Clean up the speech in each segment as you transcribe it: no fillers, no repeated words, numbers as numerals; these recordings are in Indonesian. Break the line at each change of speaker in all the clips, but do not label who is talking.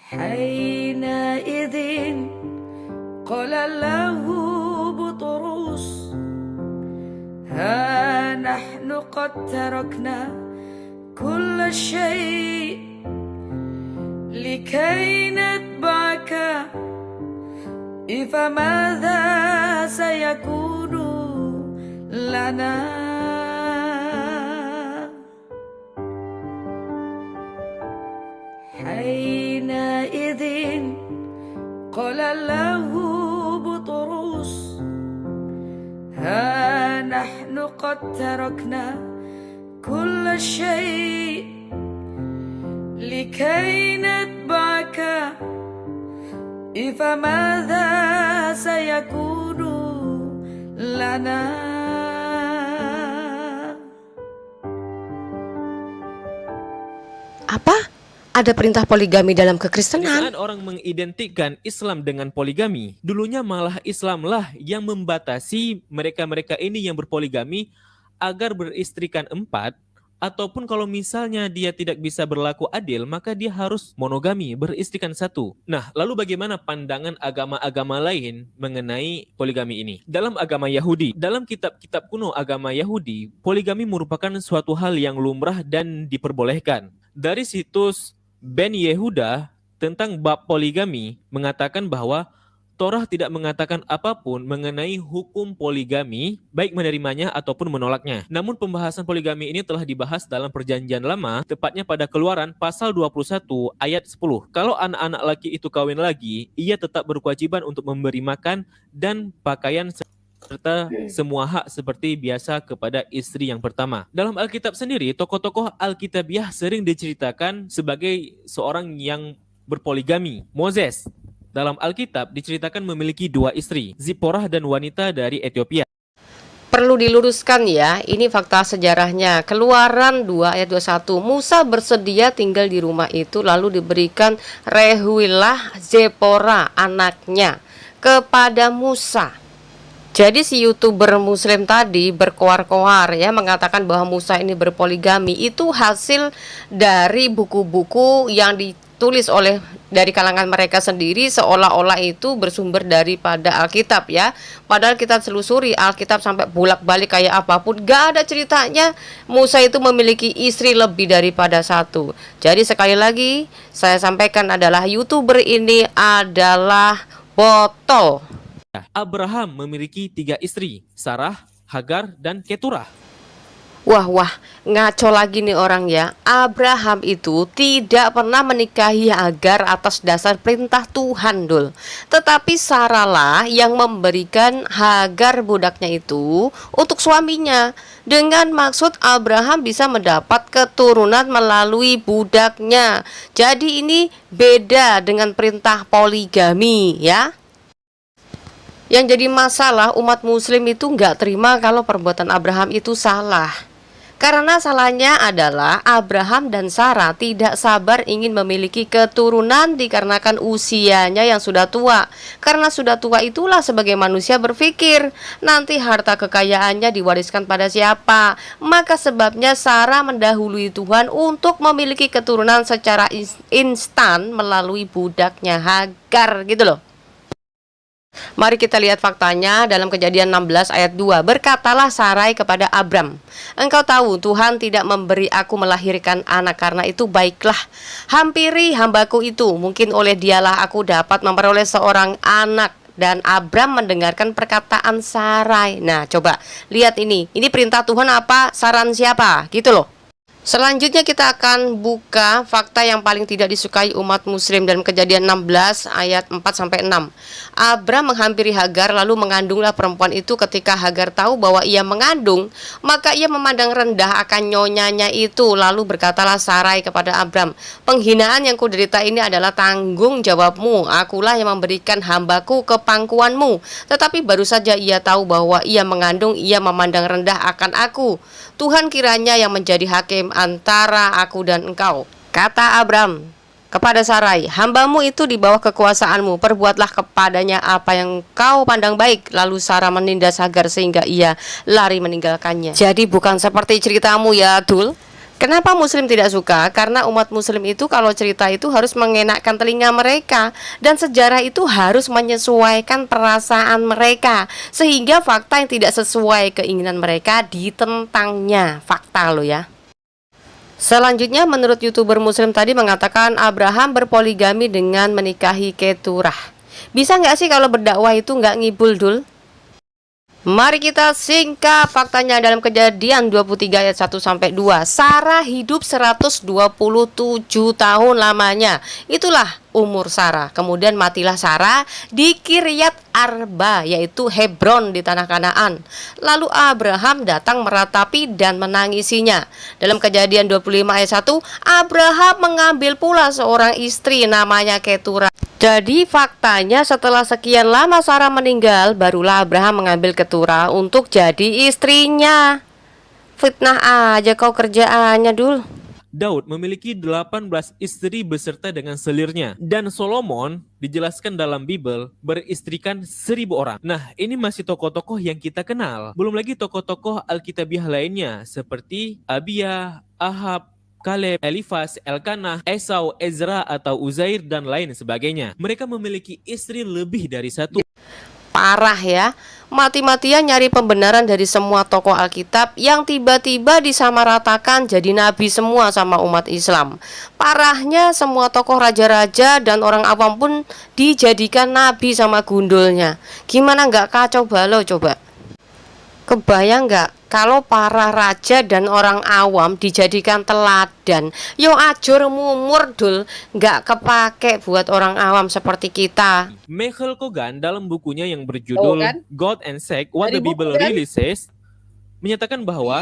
حينئذ قال له بطرس ها نحن قد تركنا كل شيء لكي نتبعك فماذا سيكون لنا. حينئذ قال له بطرس ها نحن قد تركنا كل شيء لكي نتبعك فماذا سيكون لنا.
Apa? Ada perintah poligami dalam
Di
kekristenan?
saat orang mengidentikan Islam dengan poligami, dulunya malah Islamlah yang membatasi mereka-mereka ini yang berpoligami agar beristrikan 4, ataupun kalau misalnya dia tidak bisa berlaku adil, maka dia harus monogami, beristrikan 1. Nah, lalu bagaimana pandangan agama-agama lain mengenai poligami ini? Dalam agama Yahudi, dalam kitab-kitab kuno agama Yahudi, poligami merupakan suatu hal yang lumrah dan diperbolehkan. Dari situs Ben Yehuda tentang bab poligami mengatakan bahwa Torah tidak mengatakan apapun mengenai hukum poligami, baik menerimanya ataupun menolaknya. Namun pembahasan poligami ini telah dibahas dalam Perjanjian Lama, tepatnya pada Keluaran pasal 21 ayat 10. Kalau anak-anak laki itu kawin lagi, ia tetap berkewajiban untuk memberi makan dan pakaian serta semua hak seperti biasa kepada istri yang pertama. Dalam Alkitab sendiri, tokoh-tokoh Alkitabiah sering diceritakan sebagai seorang yang berpoligami. Moses dalam Alkitab diceritakan memiliki 2 istri, Zipporah dan wanita dari Ethiopia.
Perlu diluruskan ya, ini fakta sejarahnya. Keluaran 2 ayat 21, Musa bersedia tinggal di rumah itu, lalu diberikan Rehuilah Zipporah anaknya kepada Musa. Jadi si YouTuber muslim tadi berkoar-koar ya, mengatakan bahwa Musa ini berpoligami. Itu hasil dari buku-buku yang ditulis oleh dari kalangan mereka sendiri, seolah-olah itu bersumber daripada Alkitab ya. Padahal kita telusuri Alkitab sampai bolak-balik kayak apapun, gak ada ceritanya Musa itu memiliki istri lebih daripada 1. Jadi sekali lagi saya sampaikan adalah YouTuber ini adalah botol.
Abraham memiliki 3 istri, Sarah, Hagar, dan Keturah.
Wah, ngaco lagi nih orang ya. Abraham itu tidak pernah menikahi Hagar atas dasar perintah Tuhan, Dul. Tetapi Sarah lah yang memberikan Hagar budaknya itu untuk suaminya, dengan maksud Abraham bisa mendapat keturunan melalui budaknya. Jadi ini beda dengan perintah poligami ya. Yang jadi masalah umat muslim itu nggak terima kalau perbuatan Abraham itu salah. Karena salahnya adalah Abraham dan Sarah tidak sabar ingin memiliki keturunan dikarenakan usianya yang sudah tua. Karena sudah tua itulah sebagai manusia berpikir nanti harta kekayaannya diwariskan pada siapa. Maka sebabnya Sarah mendahului Tuhan untuk memiliki keturunan secara instan melalui budaknya Hagar gitu loh. Mari kita lihat faktanya dalam Kejadian 16 ayat 2. Berkatalah Sarai kepada Abram, engkau tahu Tuhan tidak memberi aku melahirkan anak, karena itu baiklah hampiri hambaku itu, mungkin oleh dialah aku dapat memperoleh seorang anak. Dan Abram mendengarkan perkataan Sarai. Nah coba lihat ini perintah Tuhan apa, saran siapa gitu loh. Selanjutnya kita akan buka fakta yang paling tidak disukai umat muslim dalam Kejadian 16 ayat 4-6. Abram menghampiri Hagar lalu mengandunglah perempuan itu. Ketika Hagar tahu bahwa ia mengandung, maka ia memandang rendah akan nyonyanya itu. Lalu berkatalah Sarai kepada Abram, penghinaan yang kuderita ini adalah tanggung jawabmu. Akulah yang memberikan hambaku ke pangkuanmu. Tetapi baru saja ia tahu bahwa ia mengandung, ia memandang rendah akan aku. Tuhan kiranya yang menjadi hakim antara aku dan engkau. Kata Abram kepada Sarai, hambamu itu di bawah kekuasaanmu, perbuatlah kepadanya apa yang kau pandang baik. Lalu Sarah menindas Hagar sehingga ia lari meninggalkannya. Jadi bukan seperti ceritamu ya Dul. Kenapa Muslim tidak suka? Karena umat Muslim itu kalau cerita itu harus mengenakkan telinga mereka, dan sejarah itu harus menyesuaikan perasaan mereka, sehingga fakta yang tidak sesuai keinginan mereka ditentangnya. Fakta lo ya. Selanjutnya, menurut YouTuber Muslim tadi mengatakan Abraham berpoligami dengan menikahi Keturah. Bisa nggak sih kalau berdakwah itu nggak ngibul, Dul? Mari kita singkap faktanya. Dalam Kejadian 23 ayat 1 sampai 2, Sarah hidup 127 tahun lamanya. Itulah umur Sarah. Kemudian matilah Sarah di Kiryat Arba, yaitu Hebron di tanah Kanaan. Lalu Abraham datang meratapi dan menangisinya. Dalam Kejadian 25 ayat 1, Abraham mengambil pula seorang istri namanya Keturah. Jadi faktanya setelah sekian lama Sarah meninggal, barulah Abraham mengambil Keturah untuk jadi istrinya. Fitnah aja kau kerjaannya, Dul.
Daud memiliki 18 istri beserta dengan selirnya. Dan Solomon dijelaskan dalam Bible beristrikan 1.000 orang. Nah, ini masih tokoh-tokoh yang kita kenal. Belum lagi tokoh-tokoh Alkitabiah lainnya seperti Abia, Ahab, Kaleb, Elifas, Elkanah, Esau, Ezra atau Uzair dan lain sebagainya. Mereka memiliki istri lebih dari satu.
Parah ya. Mati-matian nyari pembenaran dari semua tokoh Alkitab yang tiba-tiba disamaratakan jadi nabi semua sama umat Islam. Parahnya semua tokoh raja-raja dan orang awam pun dijadikan nabi sama gundulnya. Gimana nggak kacau balau coba? Kebayang nggak kalau para raja dan orang awam dijadikan teladan? Yo ajur mumur, Dul, nggak kepake buat orang awam seperti kita.
Michael Kogan dalam bukunya yang berjudul God and Sex, What the Bible Really Says, menyatakan bahwa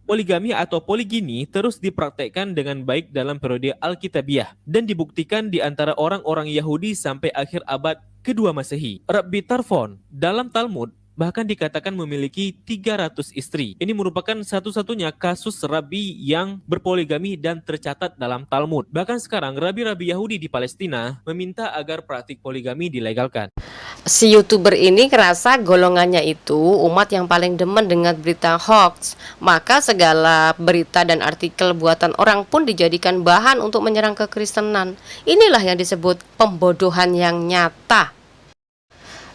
poligami atau poligini terus dipraktekkan dengan baik dalam periode Alkitabiah dan dibuktikan di antara orang-orang Yahudi sampai akhir abad kedua Masehi. Rabbi Tarfon dalam Talmud bahkan dikatakan memiliki 300 istri. Ini merupakan satu-satunya kasus rabi yang berpoligami dan tercatat dalam Talmud. Bahkan sekarang rabi-rabi Yahudi di Palestina meminta agar praktik poligami dilegalkan.
Si YouTuber ini ngerasa golongannya itu umat yang paling demen dengan berita hoax. Maka segala berita dan artikel buatan orang pun dijadikan bahan untuk menyerang kekristenan. Inilah yang disebut pembodohan yang nyata.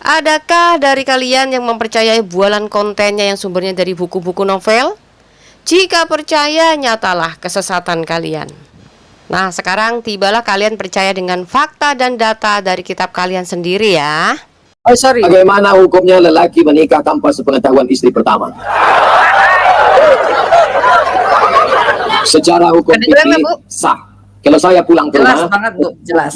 Adakah dari kalian yang mempercayai bualan kontennya yang sumbernya dari buku-buku novel? Jika percaya, nyatalah kesesatan kalian. Nah, sekarang tibalah kalian percaya dengan fakta dan data dari kitab kalian sendiri ya.
Oh, sorry. Bagaimana hukumnya lelaki menikah tanpa sepengetahuan istri pertama? Secara hukum fikih sah. Kalau saya pulang ke rumah,
jelas banget Bu, jelas.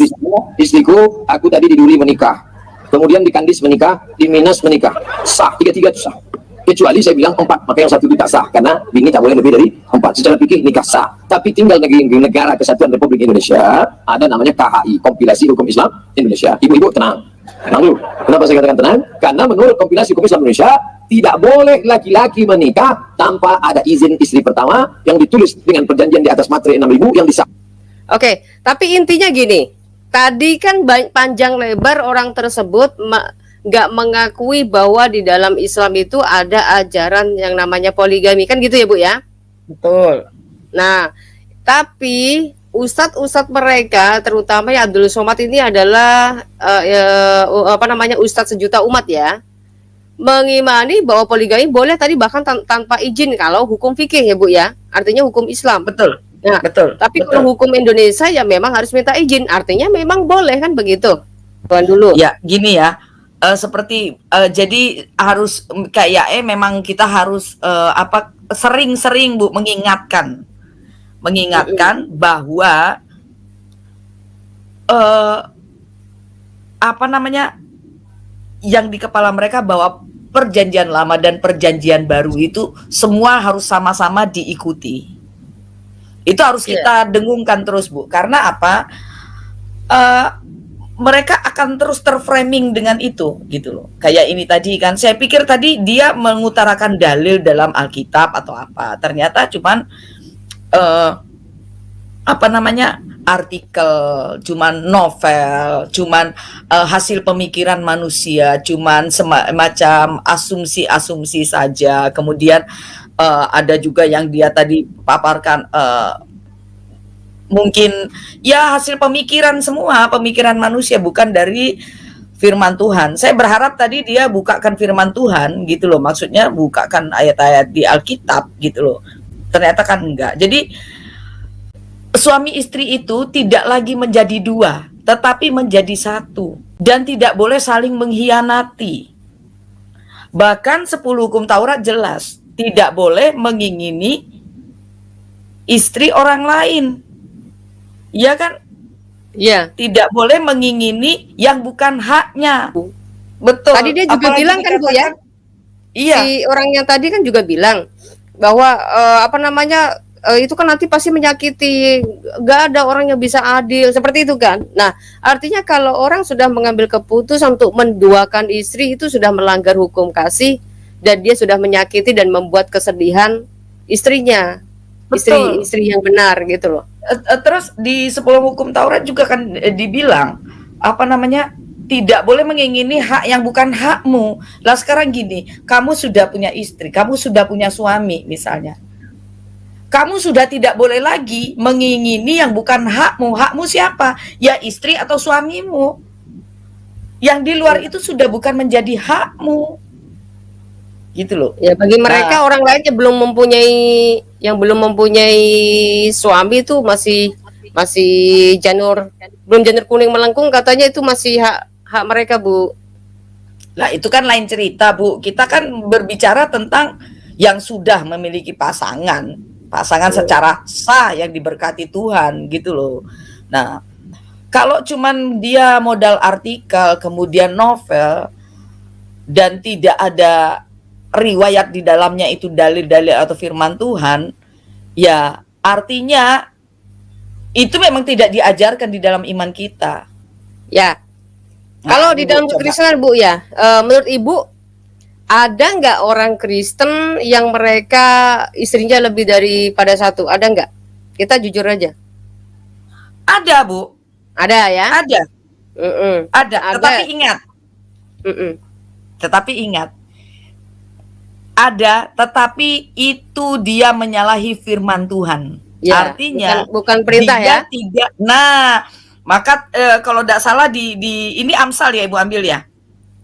Istriku, aku tadi di Duri menikah. Kemudian di Kandis menikah, di Minas menikah, sah, tiga-tiga itu sah. Kecuali saya bilang 4, maka yang satu itu tak sah, karena bini tak boleh lebih dari 4. Secara fikih nikah sah. Tapi tinggal negara Kesatuan Republik Indonesia, ada namanya KHI, Kompilasi Hukum Islam Indonesia. Ibu-ibu tenang, tenang dulu. Kenapa saya katakan tenang? Karena menurut Kompilasi Hukum Islam Indonesia, tidak boleh laki-laki menikah tanpa ada izin istri pertama yang ditulis dengan perjanjian di atas materai 6.000 yang disah.
Oke, tapi intinya gini. Tadi kan panjang lebar orang tersebut nggak mengakui bahwa di dalam Islam itu ada ajaran yang namanya poligami, kan gitu ya Bu ya?
Betul.
Nah, tapi ustadz-ustadz mereka, terutama ya Abdul Somad ini adalah ustadz sejuta umat ya, mengimani bahwa poligami boleh tadi bahkan tanpa izin kalau hukum fikih ya Bu ya, artinya hukum Islam.
Betul.
Nah,
betul.
Tapi
betul.
kalau hukum Indonesia ya memang harus minta izin, artinya memang boleh kan begitu? Tuan dulu.
Ya, gini ya. Jadi harus kayak memang kita harus sering-sering Bu mengingatkan bahwa yang di kepala mereka bahwa perjanjian lama dan perjanjian baru itu semua harus sama-sama diikuti. Itu harus kita dengungkan terus Bu, karena apa? Mereka akan terus terframing dengan itu gitu loh. Kayak ini tadi kan, saya pikir tadi dia mengutarakan dalil dalam Alkitab atau apa. Ternyata cuman artikel, cuman novel, cuman hasil pemikiran manusia, cuman semacam asumsi-asumsi saja. Kemudian ada juga yang dia tadi paparkan mungkin ya hasil pemikiran semua, pemikiran manusia, bukan dari firman Tuhan. Saya berharap tadi dia bukakan firman Tuhan gitu loh, maksudnya bukakan ayat-ayat di Alkitab gitu loh. Ternyata kan enggak. Jadi suami istri itu tidak lagi menjadi dua, tetapi menjadi satu, dan tidak boleh saling mengkhianati. Bahkan 10 hukum Taurat jelas, tidak boleh mengingini istri orang lain. Iya kan?
Ya,
Tidak boleh mengingini yang bukan haknya.
betul. Tadi dia juga
Apalagi
bilang kan Bu ya,
Iya,
si orang yang tadi kan juga bilang bahwa itu kan nanti pasti menyakiti, gak ada orang yang bisa adil seperti itu kan. Nah, artinya kalau orang sudah mengambil keputusan untuk menduakan istri, itu sudah melanggar hukum kasih, dan dia sudah menyakiti dan membuat kesedihan istrinya,
betul.
istri yang benar gitu loh.
Terus di 10 hukum Taurat juga kan dibilang tidak boleh mengingini hak yang bukan hakmu. Lah sekarang gini, kamu sudah punya istri, kamu sudah punya suami misalnya. Kamu sudah tidak boleh lagi mengingini yang bukan hakmu. Hakmu siapa? Ya istri atau suamimu. Yang di luar itu sudah bukan menjadi hakmu. Gitu loh.
Ya bagi mereka orang lain yang belum mempunyai suami itu masih belum janur kuning melengkung, katanya itu masih hak mereka, Bu.
Lah itu kan lain cerita, Bu. Kita kan berbicara tentang yang sudah memiliki pasangan secara sah yang diberkati Tuhan gitu loh. Nah, kalau cuman dia modal artikel kemudian novel dan tidak ada riwayat di dalamnya itu dalil-dalil atau firman Tuhan, ya artinya itu memang tidak diajarkan di dalam iman kita.
Ya. Kalau di dalam kekristenan Bu ya, menurut Ibu ada nggak orang Kristen yang mereka istrinya lebih daripada satu? Ada nggak? Kita jujur aja.
Ada, Bu.
Ada ya?
Ada. Ada. Tetapi ingat. Ada, tetapi itu dia menyalahi firman Tuhan. Ya, artinya
bukan perintah
dia
ya.
Tidak. Nah, maka kalau tidak salah di ini Amsal ya Ibu ambil ya.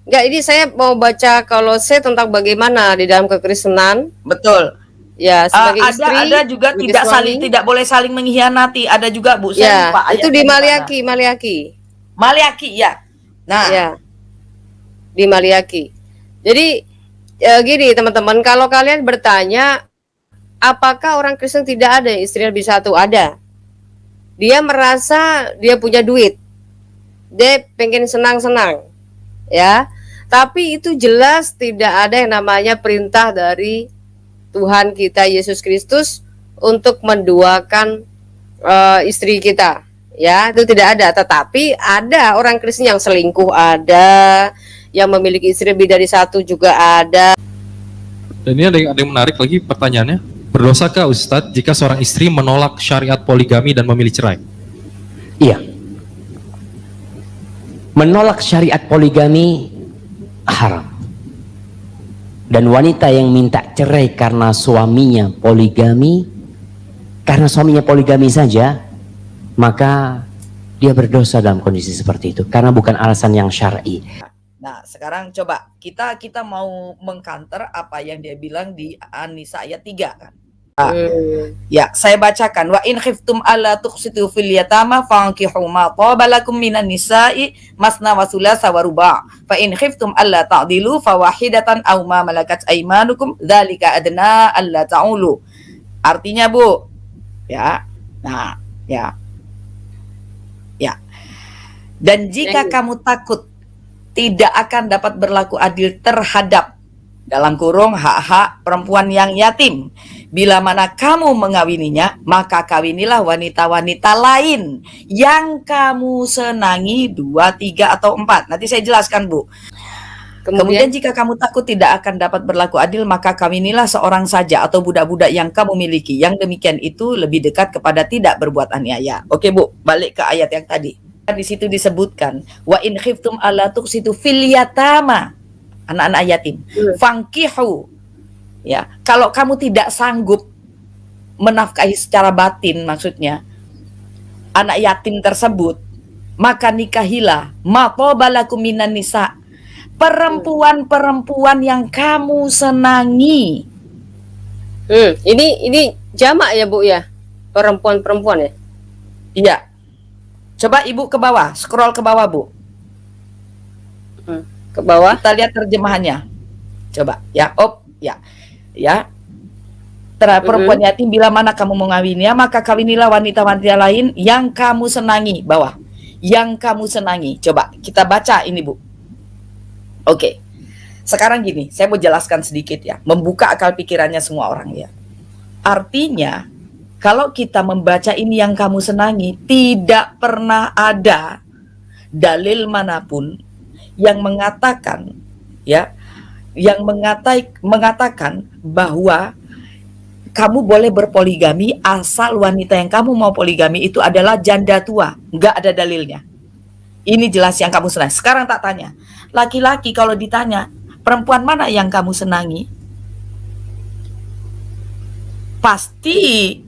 Enggak, ini saya mau baca Kolose tentang bagaimana di dalam kekristenan.
Betul.
Ya, sebagai istri
ada juga tidak boleh saling mengkhianati. Ada juga Bu, saya lupa
itu di Maliaki
ya. Nah,
ya. Di Maliaki. Jadi gini teman-teman, kalau kalian bertanya apakah orang Kristen tidak ada yang istrinya lebih satu? Ada. Dia merasa dia punya duit, dia pengen senang-senang, ya. Tapi itu jelas tidak ada yang namanya perintah dari Tuhan kita Yesus Kristus untuk menduakan istri kita, ya. Itu tidak ada. Tetapi ada orang Kristen yang selingkuh, ada yang memiliki istri lebih dari satu juga ada.
Dan ini ada yang menarik lagi pertanyaannya. Berdosakah Ustadz jika seorang istri menolak syariat poligami dan memilih cerai?
Iya. Menolak syariat poligami haram. Dan wanita yang minta cerai karena suaminya poligami saja, maka dia berdosa dalam kondisi seperti itu karena bukan alasan yang syar'i.
Nah, sekarang coba kita mau mengcounter apa yang dia bilang di An-Nisa ayat 3 kan. Ya, saya bacakan. Wa in khiftum alla tuqsitu fil yatama fankihu ma taba lakum minan nisa'i masna wa thulatha wa ruba'. Fa in khiftum alla ta'dilu fawahidatan aw ma malakat aymanukum dzalika adna alla ta'ulu. Artinya, Bu, ya. Nah, ya. Ya. Dan jika kamu takut tidak akan dapat berlaku adil terhadap dalam kurung hak-hak perempuan yang yatim, bila mana kamu mengawininya, maka kawinilah wanita-wanita lain yang kamu senangi 2, 3 atau 4. Nanti saya jelaskan, Bu. Kemudian jika kamu takut tidak akan dapat berlaku adil, maka kawinilah seorang saja atau budak-budak yang kamu miliki. Yang demikian itu lebih dekat kepada tidak berbuat aniaya. Oke, Bu, balik ke ayat yang tadi. Di situ disebutkan wa in khiftum alla tuqsitu fil yatama, anak-anak yatim, fankihu Ya, kalau kamu tidak sanggup menafkahi secara batin, maksudnya anak yatim tersebut, maka nikahilah ma balakum minan nisa, perempuan-perempuan yang kamu senangi.
Ini jamak ya Bu ya, perempuan-perempuan ya.
Iya. Coba Ibu ke bawah, scroll ke bawah Bu.
Ke bawah.
Kita lihat terjemahannya. Coba ya, ya. Perempuan yatim bila mana kamu mengawininya, maka kawinilah wanita-wanita lain yang kamu senangi. Bawah. Yang kamu senangi. Coba kita baca ini Bu. Oke. Sekarang gini, saya mau jelaskan sedikit ya, membuka akal pikirannya semua orang ya. Artinya, kalau kita membaca ini yang kamu senangi, tidak pernah ada dalil manapun yang mengatakan ya, yang mengatakan bahwa kamu boleh berpoligami asal wanita yang kamu mau poligami itu adalah janda tua. Nggak ada dalilnya. Ini jelas yang kamu senangi. Sekarang tak tanya, laki-laki kalau ditanya, perempuan mana yang kamu senangi? Pasti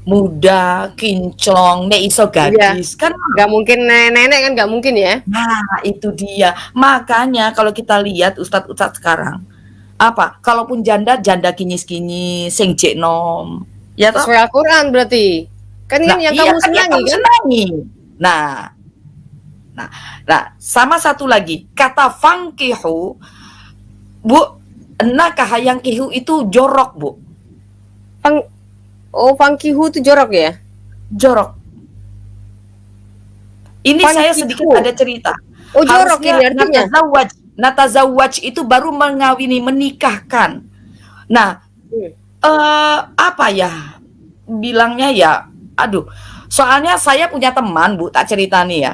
muda, kinclong, nek iso gadis. Kan
Nggak mungkin nenek kan, nggak mungkin ya.
nah, itu dia. Makanya kalau kita lihat ustadz-ustadz sekarang, apa? Kalaupun janda kinyis-kinyis, sing jek nom. Ya toh?
Sesuai Al-Quran berarti. Kan yang
Iya,
kamu
kan yang
senangi
kamu
kan?
senangi. Nah, sama satu lagi, kata fangkihu, Bu, nakah yang kihu itu jorok, Bu.
Fangkihu itu jorok ya?
Jorok. Ini saya
Fangkihu.
sedikit ada cerita.
Oh, jorok
Harusnya
ini artinya.
natazawwaj itu baru mengawini, menikahkan. Nah, apa ya bilangnya ya? Aduh, soalnya saya punya teman Bu, tak cerita nih ya.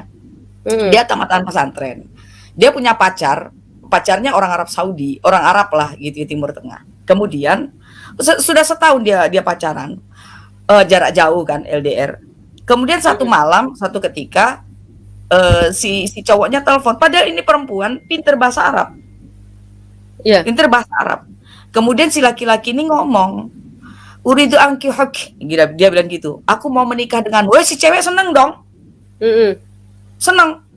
Dia tamatan pesantren. Dia punya pacarnya orang Arab Saudi, orang Arab lah gitu, Timur Tengah. Kemudian sudah setahun dia pacaran, jarak jauh kan, LDR. Kemudian satu malam, satu ketika si cowoknya telepon, padahal ini perempuan pinter bahasa Arab.
Iya.
Pinter bahasa Arab. Kemudian si laki-laki ini ngomong, uridu ankihuk, dia bilang gitu. Aku mau menikah dengan, wah si cewek seneng dong. Seneng.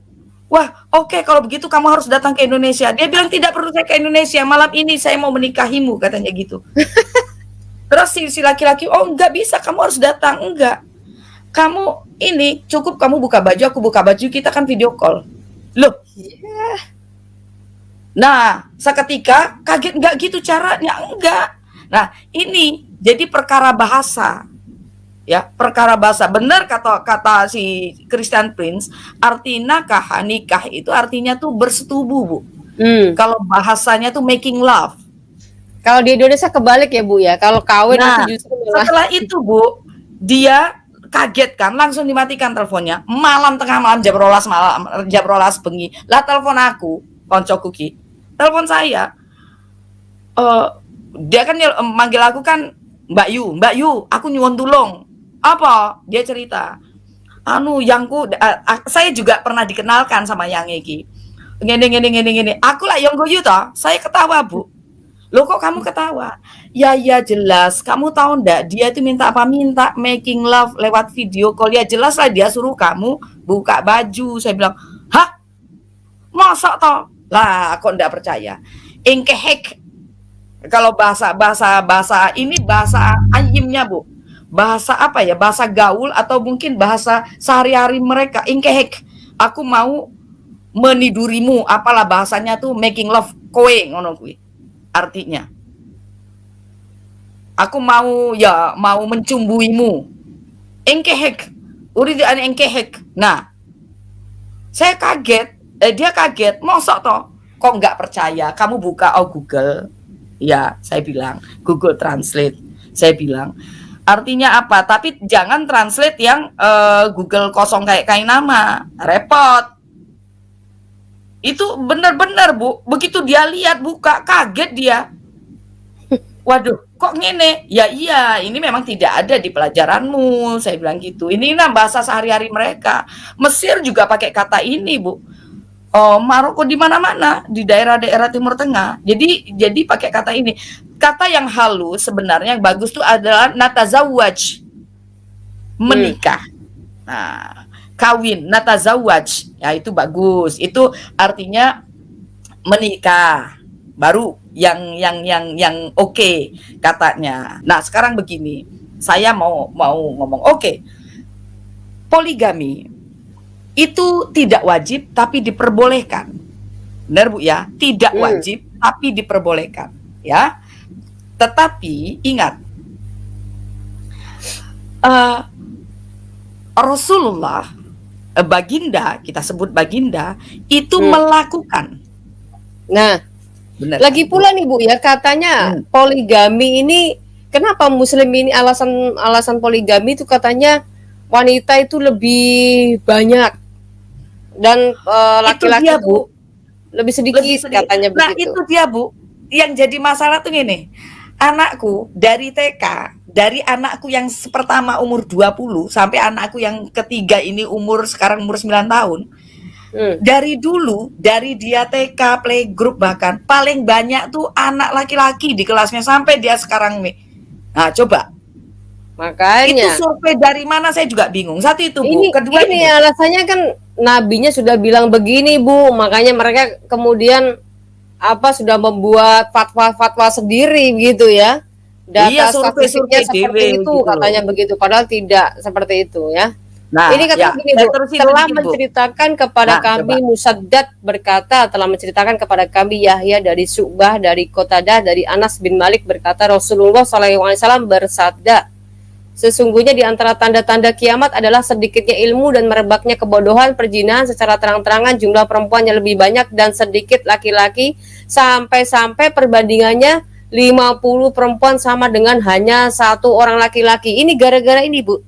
Wah, oke, kalau begitu kamu harus datang ke Indonesia. Dia bilang tidak perlu saya ke Indonesia, malam ini saya mau menikahimu, katanya gitu. Terus si laki-laki, oh enggak bisa, kamu harus datang. Enggak, kamu ini cukup kamu buka baju, aku buka baju, kita kan video call. Loh, nah seketika kaget, enggak gitu caranya, enggak. Nah ini jadi perkara bahasa. Ya, perkara bahasa. Benar kata si Christian Prince, arti nikah itu artinya tuh bersetubuh, Bu. Kalau bahasanya tuh making love.
Kalau di Indonesia kebalik ya Bu ya. Kalau kawin itu justru malah.
Setelah itu Bu, dia kaget kan, langsung dimatikan teleponnya. Tengah malam jam rolas bengi. Lah telepon aku, koncoku ki. Telepon saya. Dia kan manggil aku kan Mbak Yu, aku nyuwun tulung. Apa? Dia cerita. Saya juga pernah dikenalkan sama yang iki. Ngene. Aku lah yang yu toh. Saya ketawa, Bu. Loh kok kamu ketawa? Ya jelas. Kamu tahu ndak dia itu minta apa? Minta making love lewat video call. Ya jelas lah dia suruh kamu buka baju. Saya bilang, "Hah? Masa toh?" Lah, kok ndak percaya? Engkehek. Kalau bahasa ini bahasa ayimnya, Bu. Bahasa apa ya? Bahasa gaul atau mungkin bahasa sehari-hari mereka. Ingkehek, aku mau menidurimu, apalah bahasanya tuh making love kowe ngono kuwi. Artinya aku mau mencumbuimu. Ingkehek, uridu an ingkehek. Nah, saya kaget, dia kaget, mosok toh? Kok nggak percaya? Kamu buka Google. Ya, saya bilang Google Translate. Saya bilang artinya apa? Tapi jangan translate yang Google kosong kayak nama. Repot. Itu benar-benar, Bu. Begitu dia lihat buka, kaget dia. Waduh, kok ngene? Ya iya, ini memang tidak ada di pelajaranmu. Saya bilang gitu. Ini bahasa sehari-hari mereka. Mesir juga pakai kata ini, Bu. Oh, Maroko di mana-mana, di daerah-daerah Timur Tengah. Jadi pakai kata ini. Kata yang halus sebenarnya yang bagus tuh adalah natazawwaj, menikah. Nah, kawin, natazawwaj. Ya itu bagus. Itu artinya menikah. Baru yang oke katanya. Nah, sekarang begini. Saya mau ngomong. Oke. Poligami itu tidak wajib tapi diperbolehkan. Benar Bu ya? Tidak wajib tapi diperbolehkan, ya. Tetapi ingat, Rasulullah, baginda, kita sebut baginda, itu melakukan.
Nah,
Benar.
lagi pula nih Bu ya, katanya poligami ini, kenapa Muslim ini alasan poligami itu katanya wanita itu lebih banyak dan laki-laki
dia,
itu
Bu.
lebih sedikit katanya
Nah,
begitu.
itu dia, Bu. Yang jadi masalah tuh gini. Anakku dari TK, dari anakku yang pertama umur 20 sampai anakku yang ketiga ini sekarang umur 9 tahun. Dari dulu, dari dia TK, playgroup bahkan paling banyak tuh anak laki-laki di kelasnya sampai dia sekarang nih. Nah, coba.
Makanya
Itu survei dari mana saya juga bingung. Satu itu, Bu.
ini
Kedua
ini
ini.
alasannya kan nabinya sudah bilang begini Bu, makanya mereka kemudian sudah membuat fatwa-fatwa sendiri gitu ya. Data
Iya,
statistiknya
survei-survei
seperti
dewe
itu
gitu
katanya begitu, padahal tidak seperti itu ya.
Nah,
Ini katanya begini Bu,
terusin
telah
sedikit, Bu.
menceritakan kepada
Nah,
kami Musaddad berkata, telah menceritakan kepada kami Yahya dari Syu'bah, dari Qatadah, dari Anas bin Malik berkata Rasulullah SAW bersabda, sesungguhnya di antara tanda-tanda kiamat adalah sedikitnya ilmu dan merebaknya kebodohan, perzinahan secara terang-terangan, jumlah perempuan yang lebih banyak dan sedikit laki-laki, sampai-sampai perbandingannya 50 perempuan sama dengan hanya 1 orang laki-laki. Ini gara-gara ini Bu,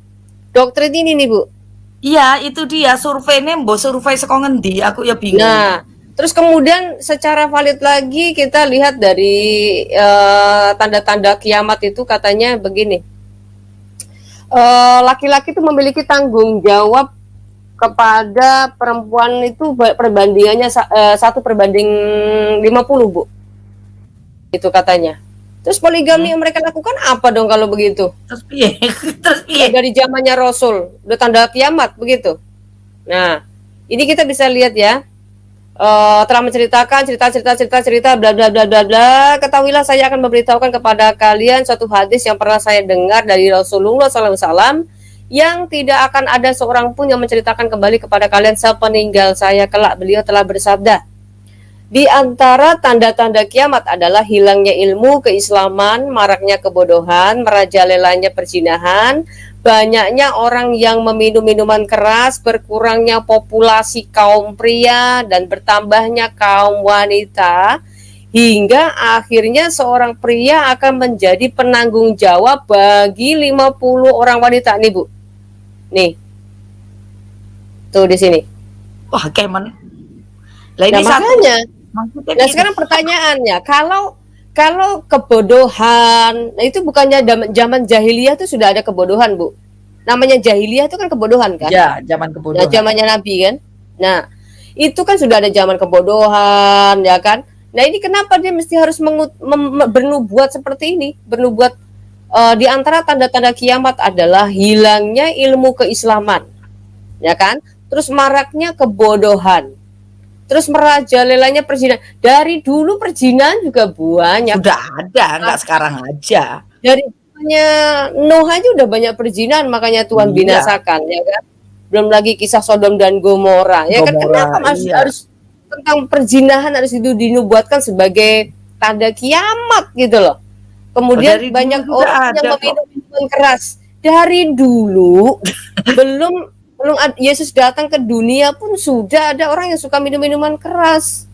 doktrin ini nih Bu.
Iya, itu dia surveinya, mbok survei saka ngendi? Aku ya bingung.
Nah, terus kemudian secara valid lagi kita lihat dari tanda-tanda kiamat itu katanya begini. Laki-laki itu memiliki tanggung jawab kepada perempuan itu perbandingannya 1/50 Bu. Itu katanya. Terus poligami yang mereka lakukan apa dong kalau begitu?
Terus piye? Terus piye?
Dari zamannya Rasul, udah tanda kiamat begitu. Nah, ini kita bisa lihat ya. Telah menceritakan cerita bla bla bla bla bla. Ketahuilah saya akan memberitahukan kepada kalian suatu hadis yang pernah saya dengar dari Rasulullah SAW, yang tidak akan ada seorang pun yang menceritakan kembali kepada kalian sepeninggal saya kelak. Beliau telah bersabda, di antara tanda-tanda kiamat adalah hilangnya ilmu keislaman, maraknya kebodohan, merajalelanya perzinahan, banyaknya orang yang meminum minuman keras, berkurangnya populasi kaum pria, dan bertambahnya kaum wanita, hingga akhirnya seorang pria akan menjadi penanggung jawab bagi 50 orang wanita. Nih Bu, nih, tuh di sini.
Wah, kemen. Lah ini
Nah,
satu.
makanya.
Maksudnya
Nah,
gini.
sekarang pertanyaannya, kalau kebodohan, nah itu bukannya zaman jahiliyah itu sudah ada kebodohan, Bu? Namanya jahiliyah itu kan kebodohan kan?
Ya, zaman
Nah,
kebodohan.
zamannya Nabi kan? Nah, itu kan sudah ada zaman kebodohan, ya kan? Nah, ini kenapa dia mesti harus bernubuat seperti ini? Bernubuat di antara tanda-tanda kiamat adalah hilangnya ilmu keislaman, ya kan? Terus maraknya kebodohan. Terus merajalelanya perzinahan. Dari dulu perzinahan juga banyak.
Sudah ada, nggak sekarang aja.
Dari zamannya Nuh aja udah banyak perzinahan, makanya Tuhan
Iya.
binasakan, ya kan? Belum lagi kisah Sodom dan Gomora, ya kan?
Gomora,
Kenapa masih
iya.
harus tentang perzinahan harus itu dinubuatkan sebagai tanda kiamat gitu loh. Kemudian
Dari dulu
banyak
juga
orang yang
ada kok.
meminum minuman keras. Dari dulu belum Yesus datang ke dunia pun sudah ada orang yang suka minum minuman keras.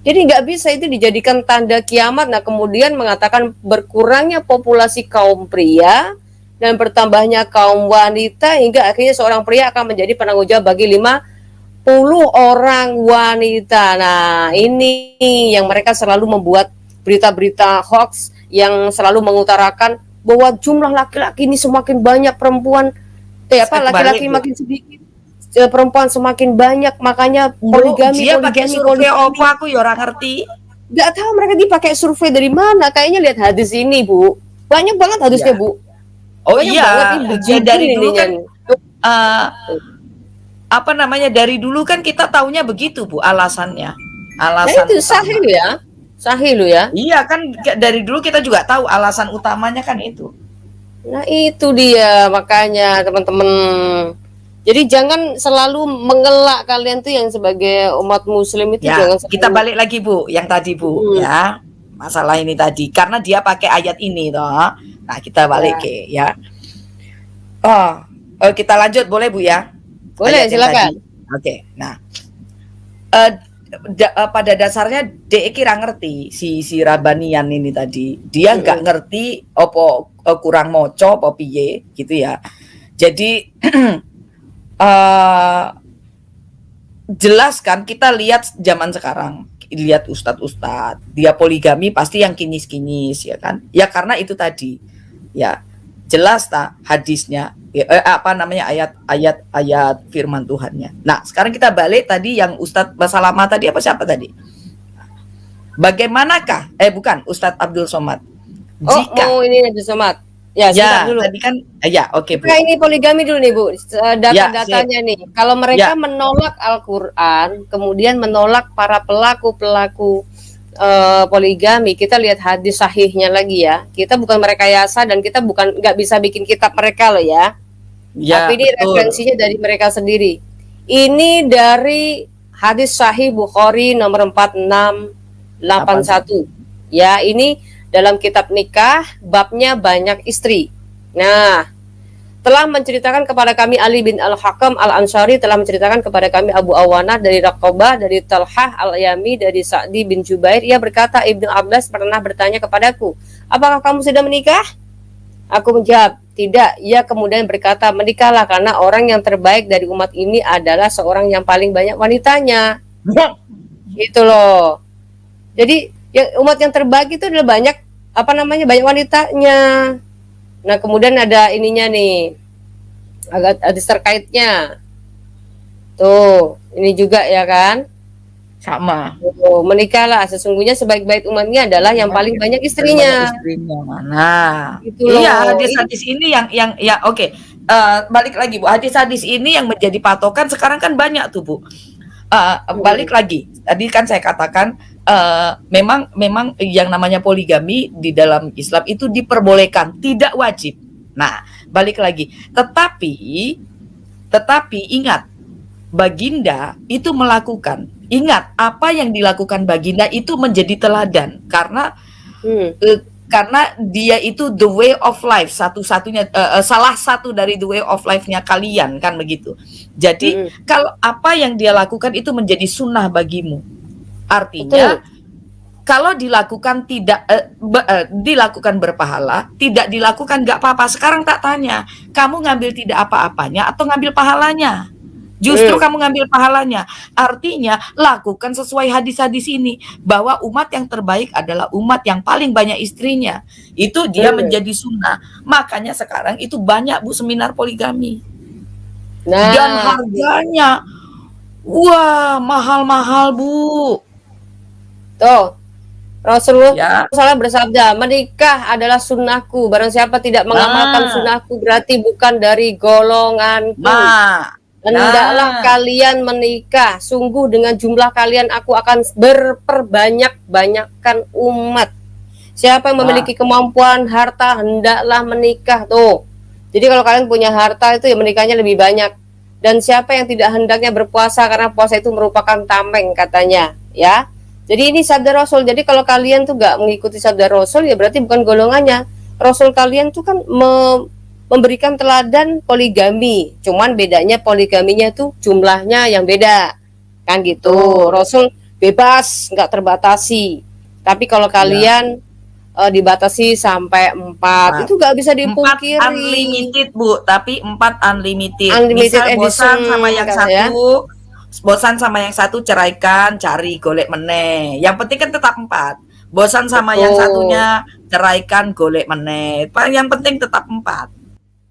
Jadi nggak bisa itu dijadikan tanda kiamat. Nah, kemudian mengatakan berkurangnya populasi kaum pria dan bertambahnya kaum wanita, hingga akhirnya seorang pria akan menjadi penanggung jawab bagi 50 orang wanita. Nah, ini yang mereka selalu membuat berita-berita hoax yang selalu mengutarakan bahwa jumlah laki-laki ini semakin banyak, perempuan laki-laki
Kebalik, Bu.
makin sedikit. perempuan semakin banyak, makanya
Bu,
poligami,
dia pakai
poligami,
survei
poligami.
apa aku ya orang ngerti.
Nggak tahu mereka dipakai survei dari mana. Kayaknya lihat hadis ini, Bu. Banyak banget hadisnya,
Ya.
Bu.
Oh
Banyak
iya,
banget ini berjibun
dari dulu
ininya
kan
nih.
apa namanya, dari dulu kan kita taunya begitu Bu alasannya.
Nah
Alasan
itu
utama.
sahih lo ya. Sahih lo ya.
Iya kan dari dulu kita juga tahu alasan utamanya kan itu.
Nah itu dia makanya teman-teman. Jadi jangan selalu mengelak kalian tuh yang sebagai umat muslim itu
Ya,
jangan selalu.
kita balik lagi Bu, yang tadi Bu, ya. Masalah ini tadi karena dia pakai ayat ini toh. Nah, kita balik ke ya. Kita lanjut boleh Bu ya?
Boleh,
Ayat yang
silakan.
tadi. Oke. Nah, pada dasarnya DE kira ngerti si Rabanian ini tadi. Dia nggak ngerti opo kurang moco opo piye gitu ya. Jadi jelas kan kita lihat zaman sekarang, lihat ustadz-ustadz, dia poligami pasti yang kinis-kinis ya kan? Ya karena itu tadi. Ya, jelas tak hadisnya apa namanya ayat firman Tuhannya. Nah, sekarang kita balik tadi yang Ustadz Basalama tadi apa siapa tadi? Bagaimanakah bukan Ustadz Abdul Somad. Jika
ini Abdul Somad. Ya,
ya
dulu.
tadi kan ya oke Bu.
Nah, ini poligami dulu nih Bu. Data-datanya nih. Kalau mereka menolak Al-Qur'an, kemudian menolak para pelaku-pelaku poligami, kita lihat hadis sahihnya lagi ya. Kita bukan merekayasa dan kita nggak bisa bikin kitab mereka loh ya.
Ya,
tapi ini referensinya dari mereka sendiri. Ini dari hadis sahih Bukhari nomor 4681. Ya, ini dalam kitab nikah, babnya banyak istri. Nah, telah menceritakan kepada kami Ali bin Al-Hakam Al-Ansari, telah menceritakan kepada kami Abu Awanah dari Raqabah, dari Talhah Al-Yami, dari Sa'di bin Jubair. Ia berkata, Ibnu Abbas pernah bertanya kepadaku, apakah kamu sudah menikah? Aku menjawab, tidak. Ia kemudian berkata, menikahlah karena orang yang terbaik dari umat ini adalah seorang yang paling banyak wanitanya. Gitu loh. Jadi umat yang terbaik itu adalah banyak banyak wanitanya. Nah, kemudian ada ininya nih, agak hadis terkaitnya. Tuh, ini juga ya kan?
Sama.
Menikahlah, sesungguhnya sebaik-baik umatnya adalah yang paling banyak istrinya.
Nah,
gitu
iya hadis-hadis ini yang ya oke. Balik lagi Bu, hadis-hadis ini yang menjadi patokan sekarang kan banyak tuh Bu. Balik lagi, tadi kan saya katakan memang yang namanya poligami di dalam Islam itu diperbolehkan, tidak wajib. Nah, balik lagi. Tetapi ingat, Baginda itu melakukan. Ingat, apa yang dilakukan Baginda itu menjadi teladan karena dia itu the way of life, satu-satunya salah satu dari the way of life-nya kalian kan begitu. Jadi kalau apa yang dia lakukan itu menjadi sunnah bagimu. Artinya kalau dilakukan dilakukan berpahala, tidak dilakukan nggak apa-apa. Sekarang tak tanya, kamu ngambil tidak apa-apanya atau ngambil pahalanya? Justru kamu ngambil pahalanya. Artinya lakukan sesuai hadis-hadis ini, bahwa umat yang terbaik adalah umat yang paling banyak istrinya. Itu dia menjadi sunnah. Makanya sekarang itu banyak Bu seminar poligami. Dan harganya wah mahal-mahal Bu.
Tuh, Rasulullah bersabda, menikah adalah sunnahku. Barang siapa tidak mengamalkan sunnahku berarti bukan dari golonganku. Hendaklah kalian menikah. Sungguh dengan jumlah kalian aku akan berperbanyak-banyakkan umat. Siapa yang memiliki kemampuan harta hendaklah menikah. Tuh. Jadi kalau kalian punya harta itu ya menikahnya lebih banyak. Dan siapa yang tidak hendaknya berpuasa karena puasa itu merupakan tameng katanya, ya. Jadi ini sabda Rasul. Jadi kalau kalian tuh gak mengikuti sabda Rasul ya berarti bukan golongannya. Rasul kalian tuh kan memberikan teladan poligami, cuman bedanya poligaminya tuh jumlahnya yang beda, kan gitu. Rasul bebas, nggak terbatasi. Tapi kalau kalian dibatasi sampai 4, itu nggak bisa dipungkiri.
4 unlimited Bu, tapi 4 unlimited.
Unlimited
Misal bosan sama yang
kan,
satu, bosan sama yang satu ceraikan, cari golek meneh. Yang penting kan tetap 4. Bosan sama yang satunya ceraikan, golek meneh. Yang penting tetap 4.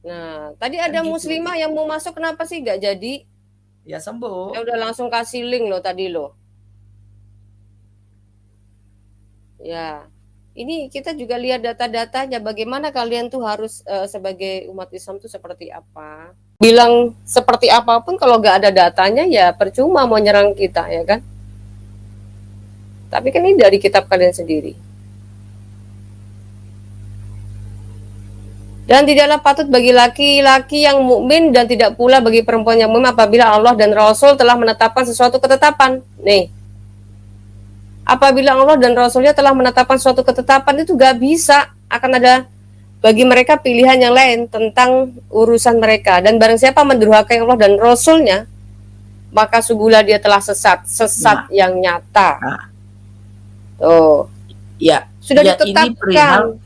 Nah, tadi ada muslimah yang mau masuk, kenapa sih nggak jadi?
Ya sembuh.
Saya udah langsung kasih link loh tadi loh. Ya, ini kita juga lihat data-datanya. Bagaimana kalian tuh harus sebagai umat Islam tuh seperti apa? Bilang seperti apapun kalau nggak ada datanya ya percuma mau nyerang kita ya kan? Tapi kan ini dari kitab kalian sendiri. Dan tidaklah patut bagi laki-laki yang mukmin dan tidak pula bagi perempuan yang mukmin apabila Allah dan Rasul telah menetapkan sesuatu ketetapan. Nih, apabila Allah dan Rasulnya telah menetapkan suatu ketetapan itu gak bisa akan ada bagi mereka pilihan yang lain tentang urusan mereka. Dan barang siapa mendurhakai Allah dan Rasulnya, maka sungguhlah dia telah sesat yang nyata. Tuh,
Ya,
sudah
ya
ditetapkan.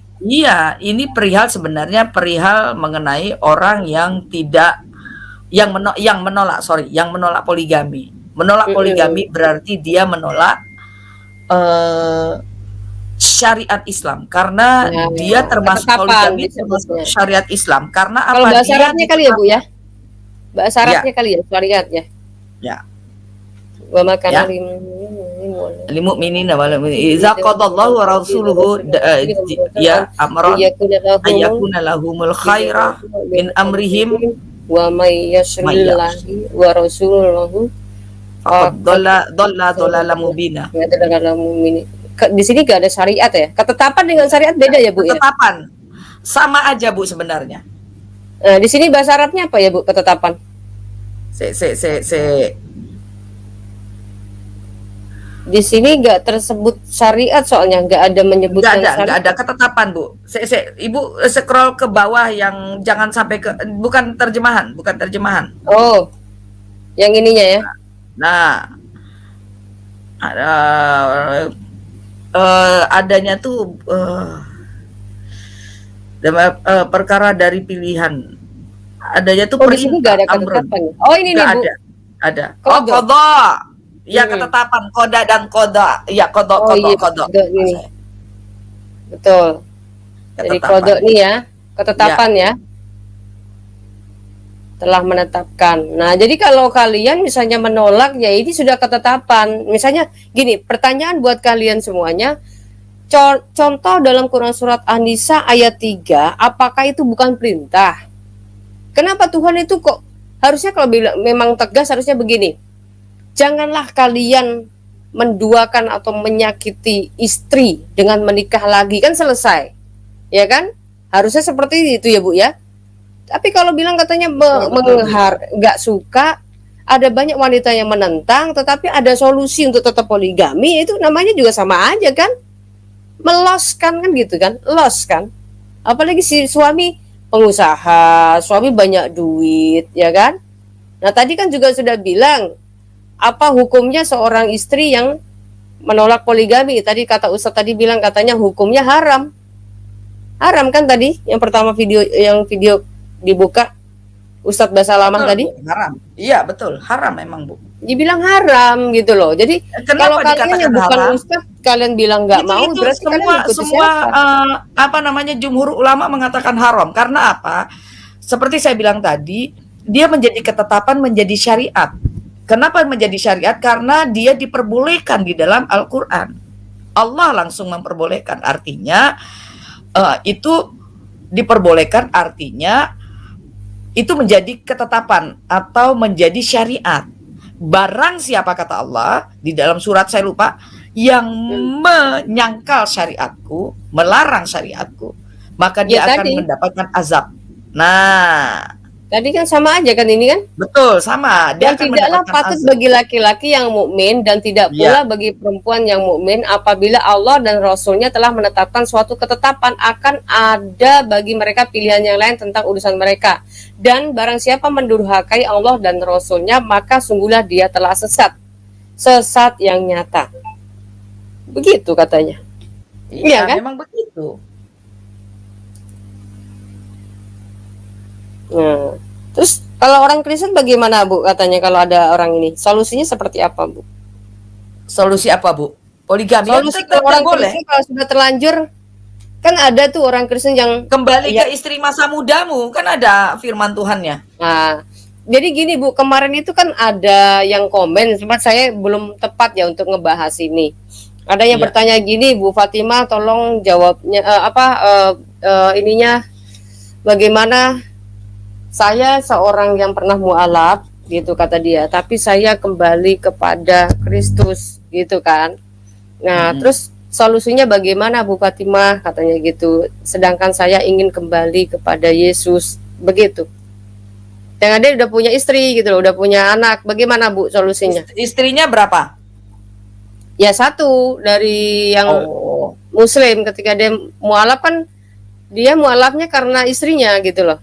ini perihal sebenarnya perihal mengenai orang yang tidak yang menolak poligami. Menolak poligami berarti dia menolak syariat Islam karena dia termasuk
ketetapan
poligami termasuk
disebutnya.
syariat Islam karena
Kalau
apa
bahasa
dia
Arabnya kali ya Bu ya? Bahasa Arabnya kali ya, syariatnya.
Ya.
Wa makana
lil mu'minina wal idza qadallahu wa rasuluhu ya amra ayyakuna lahumul khaira min amrihim
wa may yashrillahi wa rasuluhu
faqad dhalla dhalalan mubina.
Di sini gak ada syariat ya? Ketetapan dengan syariat beda ya Bu ya?
Ketetapan sama aja Bu sebenarnya.
Nah, di sini bahasa Arabnya apa ya Bu ketetapan? Di sini nggak tersebut syariat soalnya nggak ada menyebutkan
nggak ada ketetapan Bu. Ibu scroll ke bawah yang jangan sampai ke bukan terjemahan.
Oh, yang ininya ya?
Nah, ada adanya tuh perkara dari pilihan. Adanya tuh
di sini nggak ada ketetapan. Oh ini nih Bu.
Ada. Oh qadha. Ya ketetapan koda dan koda. Ya koda.
Ini. Betul. Jadi kodok nih ya, ketetapan ya. Telah menetapkan. Nah, jadi kalau kalian misalnya menolak ya ini sudah ketetapan. Misalnya gini, pertanyaan buat kalian semuanya. Contoh dalam Quran surat An-Nisa ayat 3, apakah itu bukan perintah? Kenapa Tuhan itu kok harusnya kalau memang tegas harusnya begini. Janganlah kalian menduakan atau menyakiti istri dengan menikah lagi, kan selesai. Ya kan? Harusnya seperti itu ya Bu ya. Tapi kalau bilang katanya nggak suka, ada banyak wanita yang menentang, tetapi ada solusi untuk tetap poligami, itu namanya juga sama aja kan? Meloskan kan gitu kan? Los kan? Apalagi si suami pengusaha, suami banyak duit, ya kan? Nah tadi kan juga sudah bilang, apa hukumnya seorang istri yang menolak poligami? Tadi kata Ustadz tadi bilang katanya hukumnya haram. Haram kan tadi yang pertama video dibuka Ustadz Basalamah tadi?
Haram. Iya betul, haram memang Bu.
Dibilang haram gitu loh. Jadi kalau kalian yang bukan Ustadz kalian bilang nggak mau, berarti
semua jumhur ulama mengatakan haram. Karena apa? Seperti saya bilang tadi, dia menjadi ketetapan, menjadi syariat. Kenapa menjadi syariat? Karena dia diperbolehkan di dalam Al-Quran. Allah langsung memperbolehkan. Artinya itu diperbolehkan, artinya itu menjadi ketetapan atau menjadi syariat. Barang siapa kata Allah di dalam surat saya lupa yang menyangkal syariatku, melarang syariatku, maka dia akan mendapatkan azab. Nah,
tadi kan sama aja kan ini kan?
Betul, sama.
Dan tidaklah patut bagi laki-laki yang mukmin dan tidak pula bagi perempuan yang mukmin apabila Allah dan Rasulnya telah menetapkan suatu ketetapan akan ada bagi mereka pilihan yang lain tentang urusan mereka. Dan barang siapa mendurhakai Allah dan Rasulnya, maka sungguhlah dia telah sesat. Sesat yang nyata. Begitu katanya.
Iya kan? Memang begitu.
Nah, terus kalau orang Kristen bagaimana Bu katanya kalau ada orang ini? Solusinya seperti apa Bu?
Solusi apa Bu? Poligami.
Solusi kalau orang Kristen kalau sudah terlanjur, kan ada tuh orang Kristen yang
kembali ke istri masa mudamu, kan ada firman Tuhannya.
Nah, Jadi gini Bu, kemarin itu kan ada yang komen, sempat saya belum tepat ya untuk ngebahas ini. Ada yang
Iya.
bertanya gini, Bu Fatimah, tolong jawabnya ininya bagaimana saya seorang yang pernah mualaf gitu kata dia, tapi saya kembali kepada Kristus gitu kan. Nah, terus solusinya bagaimana Bu Fatimah katanya gitu. Sedangkan saya ingin kembali kepada Yesus begitu. Yang ada udah punya istri gitu loh, udah punya anak. Bagaimana Bu solusinya?
Istrinya berapa?
Ya satu dari yang
Oh.
Muslim, ketika dia mualaf kan dia mualafnya karena istrinya gitu loh.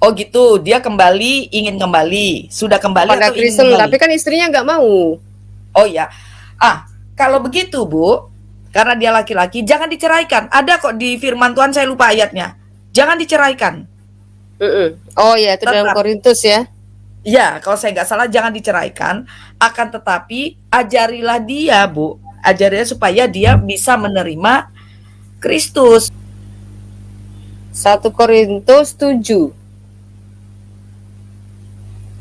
Oh gitu, dia kembali, ingin kembali, sudah kembali
Pada
atau ingin
Kristen,
kembali?
tapi kan istrinya nggak mau.
Oh ya, kalau begitu Bu, karena dia laki-laki, jangan diceraikan. Ada kok di Firman Tuhan, saya lupa ayatnya. Jangan diceraikan.
Oh ya, itu dalam
Tetap.
Korintus ya.
Ya, kalau saya nggak salah, jangan diceraikan. Akan tetapi ajarilah dia, Bu, ajarilah supaya dia bisa menerima Kristus.
1 Korintus 7.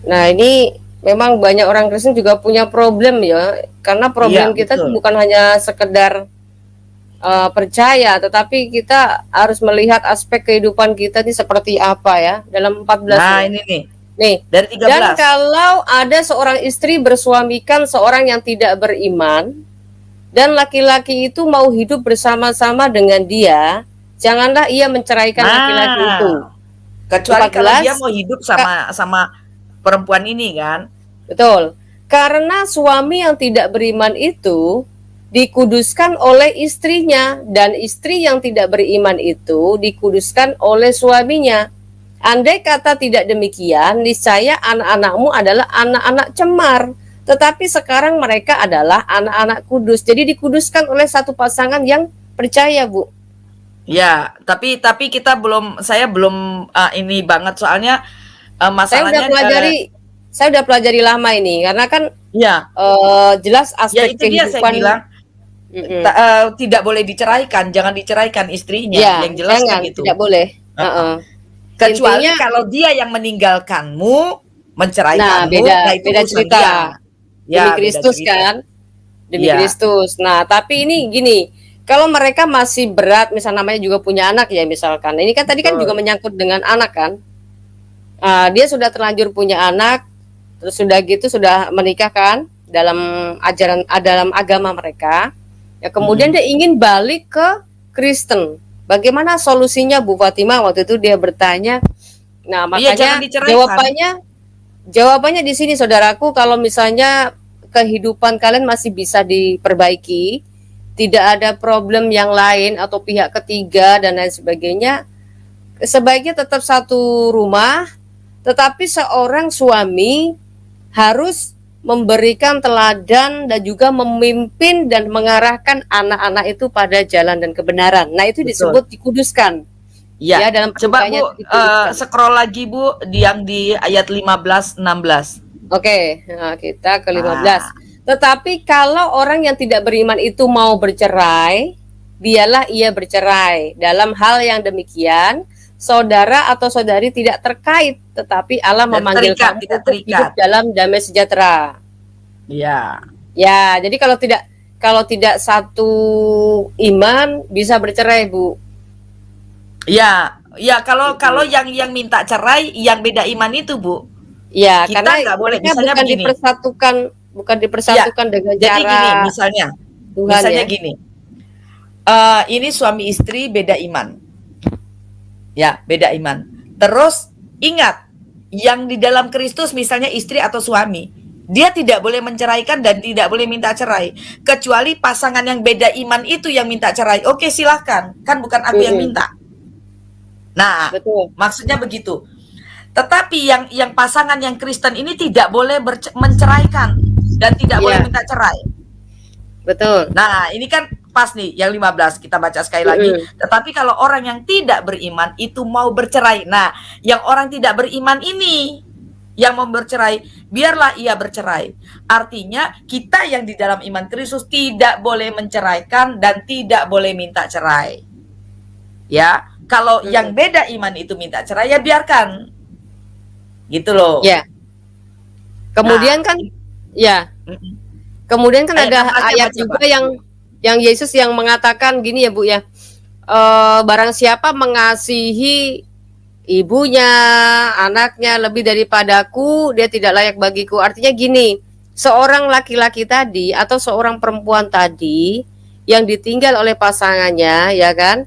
Nah, ini memang banyak orang Kristen juga punya problem ya, karena problem
Iya,
kita tuh
betul.
bukan hanya sekedar percaya, tetapi kita harus melihat aspek kehidupan kita ini seperti apa ya, dalam 14
Nah,
nih.
ini nih,
Nih,
dari
dan
13.
kalau ada seorang istri bersuamikan seorang yang tidak beriman, dan laki-laki itu mau hidup bersama-sama dengan dia, janganlah ia menceraikan laki-laki itu.
Kecuali kalau
14,
dia mau hidup sama perempuan ini kan.
Betul. Karena suami yang tidak beriman itu dikuduskan oleh istrinya, dan istri yang tidak beriman itu dikuduskan oleh suaminya. Andai kata tidak demikian, niscaya anak-anakmu adalah anak-anak cemar. Tetapi sekarang mereka adalah anak-anak kudus. Jadi dikuduskan oleh satu pasangan yang percaya, Bu.
Ya, tapi saya belum ini banget soalnya
Saya
masalahnya
udah pelajari lama ini, karena kan
ya,
jelas
ya
aspek
itu dia saya
kehidupan.
bilang tidak boleh diceraikan, jangan diceraikan istrinya,
Ya,
yang jelas
jangan,
gitu.
tidak boleh.
Kecuali
Intinya-
kalau dia yang meninggalkanmu, menceraikanmu,
Nah,
itu
beda
urusan
cerita.
dia. Ya,
Demi
beda
Kristus
cerita.
kan, demi
Iya.
Kristus. Nah, tapi ini gini, kalau mereka masih berat, misal namanya juga punya anak ya misalkan. Ini kan tadi kan
Betul.
juga menyangkut dengan anak kan. Dia sudah terlanjur punya anak, terus sudah gitu sudah menikah kan dalam dalam agama mereka. Ya kemudian dia ingin balik ke Kristen. Bagaimana solusinya Bu Fatimah? Waktu itu dia bertanya. Nah,
Iya, jangan
makanya
diceraikan.
jawabannya di sini saudaraku, kalau misalnya kehidupan kalian masih bisa diperbaiki, tidak ada problem yang lain atau pihak ketiga dan lain sebagainya, sebaiknya tetap satu rumah, tetapi seorang suami harus memberikan teladan dan juga memimpin dan mengarahkan anak-anak itu pada jalan dan kebenaran. Nah, itu
Betul.
disebut dikuduskan.
Ya,
Ya, dalam
coba
pernikahannya
Bu,
dikuduskan.
scroll lagi Bu, yang di ayat 15-16.
Oke, nah kita ke 15. Tetapi kalau orang yang tidak beriman itu mau bercerai, biarlah ia bercerai. Dalam hal yang demikian, saudara atau saudari tidak terkait, tetapi Allah
Dan
memanggil
terikat,
kamu
tidak
untuk hidup
terikat.
dalam damai sejahtera.
Ya.
Ya, jadi kalau tidak satu iman bisa bercerai, Bu.
Ya, kalau yang minta cerai yang beda iman itu, Bu.
Ya,
Kita
karena
nggak boleh.
mereka
Misalnya begini.
bukan dipersatukan dengan
Jadi
cara
gini, misalnya
ya.
gini. Ini suami istri beda iman. Ya, beda iman. Terus ingat, yang di dalam Kristus misalnya istri atau suami, dia tidak boleh menceraikan dan tidak boleh minta cerai, kecuali pasangan yang beda iman itu yang minta cerai. Oke, silahkan, kan bukan aku yang minta. Nah,
Betul.
maksudnya begitu. Tetapi yang pasangan yang Kristen ini tidak boleh menceraikan dan tidak boleh minta cerai.
Betul.
Nah, ini kan pas nih yang 15 kita baca sekali lagi. Tetapi kalau orang yang tidak beriman itu mau bercerai. Nah, yang orang tidak beriman ini yang mau bercerai, biarlah ia bercerai. Artinya kita yang di dalam iman Kristus tidak boleh menceraikan dan tidak boleh minta cerai. Ya, kalau yang beda iman itu minta cerai, ya biarkan. gitu loh.
Ya. Kemudian
Nah,
kan ya,
mm-mm.
kemudian kan
Ayat
ada
16-nya
ayat
baca,
juga
Pak.
yang Yesus yang mengatakan gini ya Bu ya. Barang siapa mengasihi ibunya, anaknya lebih daripadaku, dia tidak layak bagiku. Artinya gini, seorang laki-laki tadi atau seorang perempuan tadi yang ditinggal oleh pasangannya, ya kan?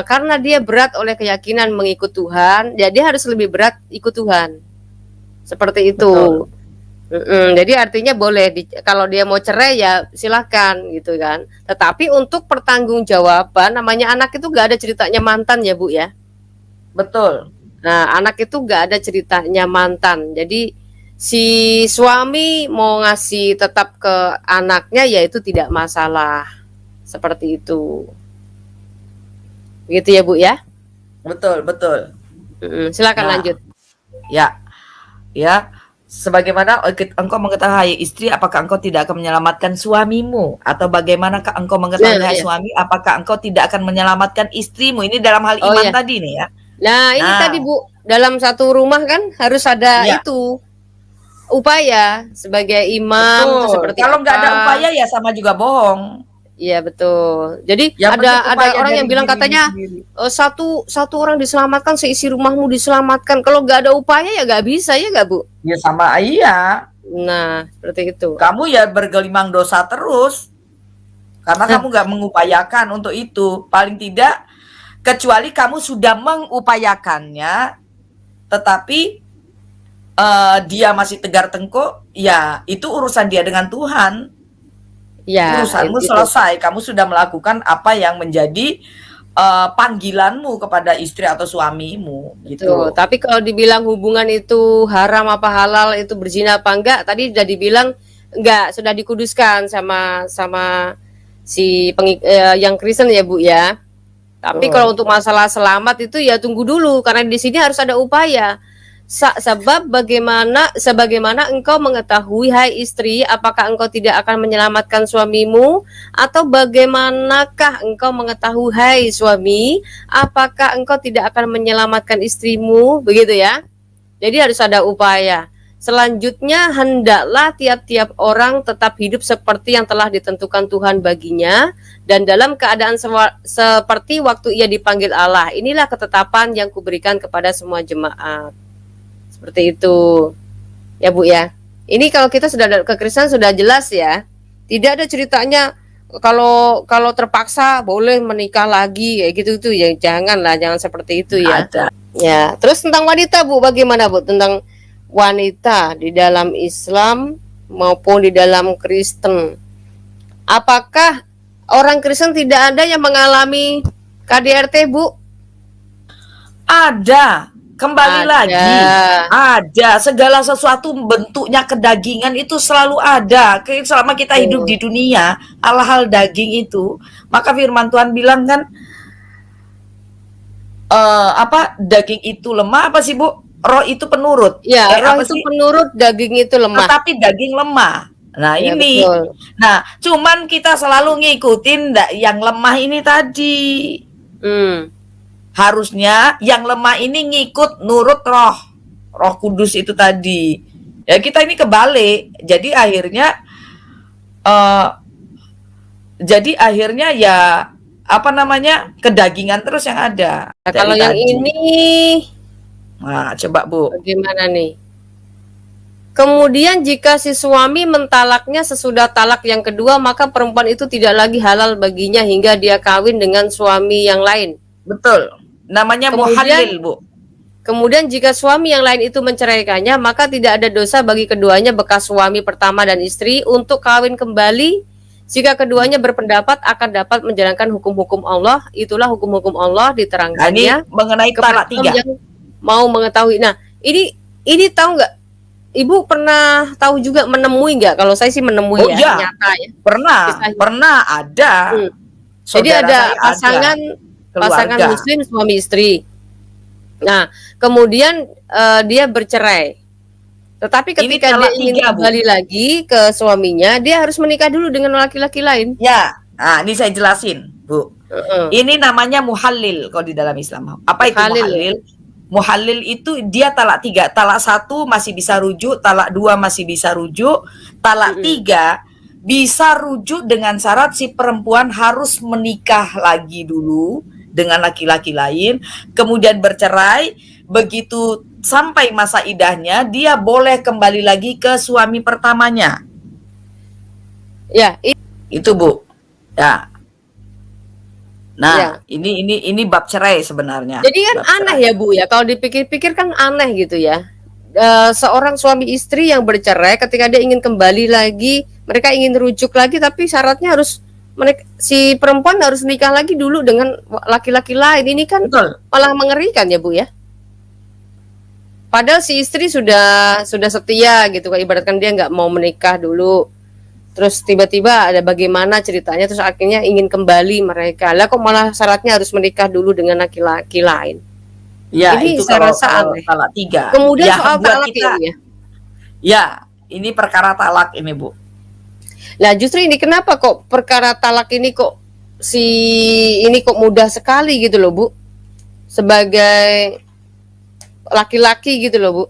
Karena dia berat oleh keyakinan mengikut Tuhan, ya dia harus lebih berat ikut Tuhan. Seperti itu.
Betul.
Jadi artinya boleh kalau dia mau cerai ya silahkan gitu kan. Tetapi untuk pertanggungjawaban, namanya anak itu gak ada ceritanya mantan ya Bu ya.
Betul.
Nah, anak itu gak ada ceritanya mantan. Jadi si suami mau ngasih tetap ke anaknya ya itu tidak masalah. Seperti itu. Begitu ya Bu ya.
Betul, betul.
Silakan
Nah,
lanjut.
ya. Ya, sebagaimana engkau mengetahui istri, apakah engkau tidak akan menyelamatkan suamimu? Atau bagaimanakah engkau mengetahui
Nah, iya.
suami, apakah engkau tidak akan menyelamatkan istrimu? Ini dalam hal
Oh,
iman
iya.
tadi nih ya.
Nah, ini
Nah,
tadi Bu, dalam satu rumah kan harus ada
iya,
itu upaya sebagai imam itu
betul.
seperti
Kalau nggak ada
apa?
upaya ya sama juga bohong.
Iya betul. Jadi
Yang penting
ada
upaya
orang
dari
yang bilang
dirimu
katanya
sendiri.
satu orang diselamatkan seisi rumahmu diselamatkan. Kalau nggak ada upaya ya nggak bisa ya nggak Bu?
Ya sama iya.
Nah seperti itu.
Kamu ya bergelimang dosa terus. Karena kamu nggak mengupayakan untuk itu. Paling tidak, kecuali kamu sudah mengupayakannya, tetapi dia masih tegar tengkuk, ya itu urusan dia dengan Tuhan.
Ya
Urusanmu
itu.
selesai. Kamu sudah melakukan apa yang menjadi panggilanmu kepada istri atau suamimu,
Betul.
gitu.
Tapi kalau dibilang hubungan itu haram apa halal, itu berzina apa enggak, tadi sudah dibilang enggak, sudah dikuduskan sama si yang Kristen ya Bu ya. Tapi kalau untuk masalah selamat itu ya tunggu dulu karena di sini harus ada upaya. Sebab sebagaimana engkau mengetahui hai istri, apakah engkau tidak akan menyelamatkan suamimu, atau bagaimanakah engkau mengetahui hai suami, apakah engkau tidak akan menyelamatkan istrimu, begitu ya. Jadi harus ada upaya. Selanjutnya hendaklah tiap-tiap orang tetap hidup seperti yang telah ditentukan Tuhan baginya dan dalam keadaan seperti waktu ia dipanggil Allah. Inilah ketetapan yang kuberikan kepada semua jemaat. Seperti itu. Ya Bu ya. Ini kalau kita sudah ke Kristen sudah jelas ya. Tidak ada ceritanya kalau terpaksa boleh menikah lagi kayak gitu tuh ya, jangan seperti itu ya.
Ada.
Ya, terus tentang wanita Bu, bagaimana Bu tentang wanita di dalam Islam maupun di dalam Kristen? Apakah orang Kristen tidak ada yang mengalami KDRT Bu?
Ada. Kembali
Ada.
lagi, ada. Segala sesuatu bentuknya kedagingan itu selalu ada. Selama kita hidup di dunia, hal-hal daging itu, maka firman Tuhan bilang kan, daging itu lemah apa sih Bu? Roh itu penurut.
Ya, roh
apa
itu
sih?
penurut, daging itu lemah.
Tetapi daging lemah. Nah
Ya,
ini,
betul.
nah cuman kita selalu ngikutin yang lemah ini tadi. Harusnya yang lemah ini ngikut nurut roh kudus itu tadi. Ya kita ini kebalik. Jadi akhirnya ya apa namanya, kedagingan terus yang ada.
Nah, kalau yang ini
nah coba Bu,
bagaimana nih? Kemudian jika si suami mentalaknya sesudah talak yang kedua, maka perempuan itu tidak lagi halal baginya hingga dia kawin dengan suami yang lain.
betul, namanya muhallil Bu.
Kemudian jika suami yang lain itu menceraikannya, maka tidak ada dosa bagi keduanya bekas suami pertama dan istri untuk kawin kembali jika keduanya berpendapat akan dapat menjalankan hukum-hukum Allah. Itulah hukum-hukum Allah
Nah,
diterangkannya
ini mengenai talak 3.
yang mau mengetahui. Nah, ini tahu nggak? Ibu pernah tahu juga menemui nggak? Kalau saya sih menemui
Oh,
ya,
iya.
nyata ya. Kisahnya.
Pernah ada.
Jadi
Saudara
ada
saya
pasangan
keluarga.
muslim suami istri. Nah, kemudian dia bercerai. Tetapi
Ini
ketika dia
talak
ingin
3, Bu.
kembali lagi ke suaminya, dia harus menikah dulu dengan laki-laki lain.
Ya, nah ini saya jelasin, Bu. Ini namanya muhallil kalau di dalam Islam. Apa itu
Muhallil,
muhallil? Muhalil itu dia talak 3, talak 1 masih bisa rujuk, talak 2 masih bisa rujuk, talak 3 bisa rujuk dengan syarat si perempuan harus menikah lagi dulu dengan laki-laki lain, kemudian bercerai, begitu sampai masa idahnya dia boleh kembali lagi ke suami pertamanya.
Ya,
Itu Bu. Ya. Nah,
Ya.
ini bab cerai sebenarnya.
Jadi kan
Bab
aneh
cerai.
ya Bu ya, kalau dipikir-pikir kan aneh gitu ya. Seorang suami istri yang bercerai ketika dia ingin kembali lagi, mereka ingin rujuk lagi, tapi syaratnya harus si perempuan harus nikah lagi dulu dengan laki-laki lain. Ini kan
Betul.
malah mengerikan ya Bu ya. Padahal si istri sudah setia gitu, ibaratkan dia nggak mau menikah dulu. Terus tiba-tiba ada bagaimana ceritanya, terus akhirnya ingin kembali mereka. Lah kok malah syaratnya harus menikah dulu dengan laki-laki lain.
Ya,
Ini
itu
saya
kalau
rasa aneh.
talak 3.
Kemudian
Ya,
soal
buat
talak
kita,
ini ya.
ya, ini perkara talak ini, Bu.
Nah, justru ini kenapa kok perkara talak ini kok ini kok mudah sekali gitu loh, Bu. Sebagai laki-laki gitu loh, Bu.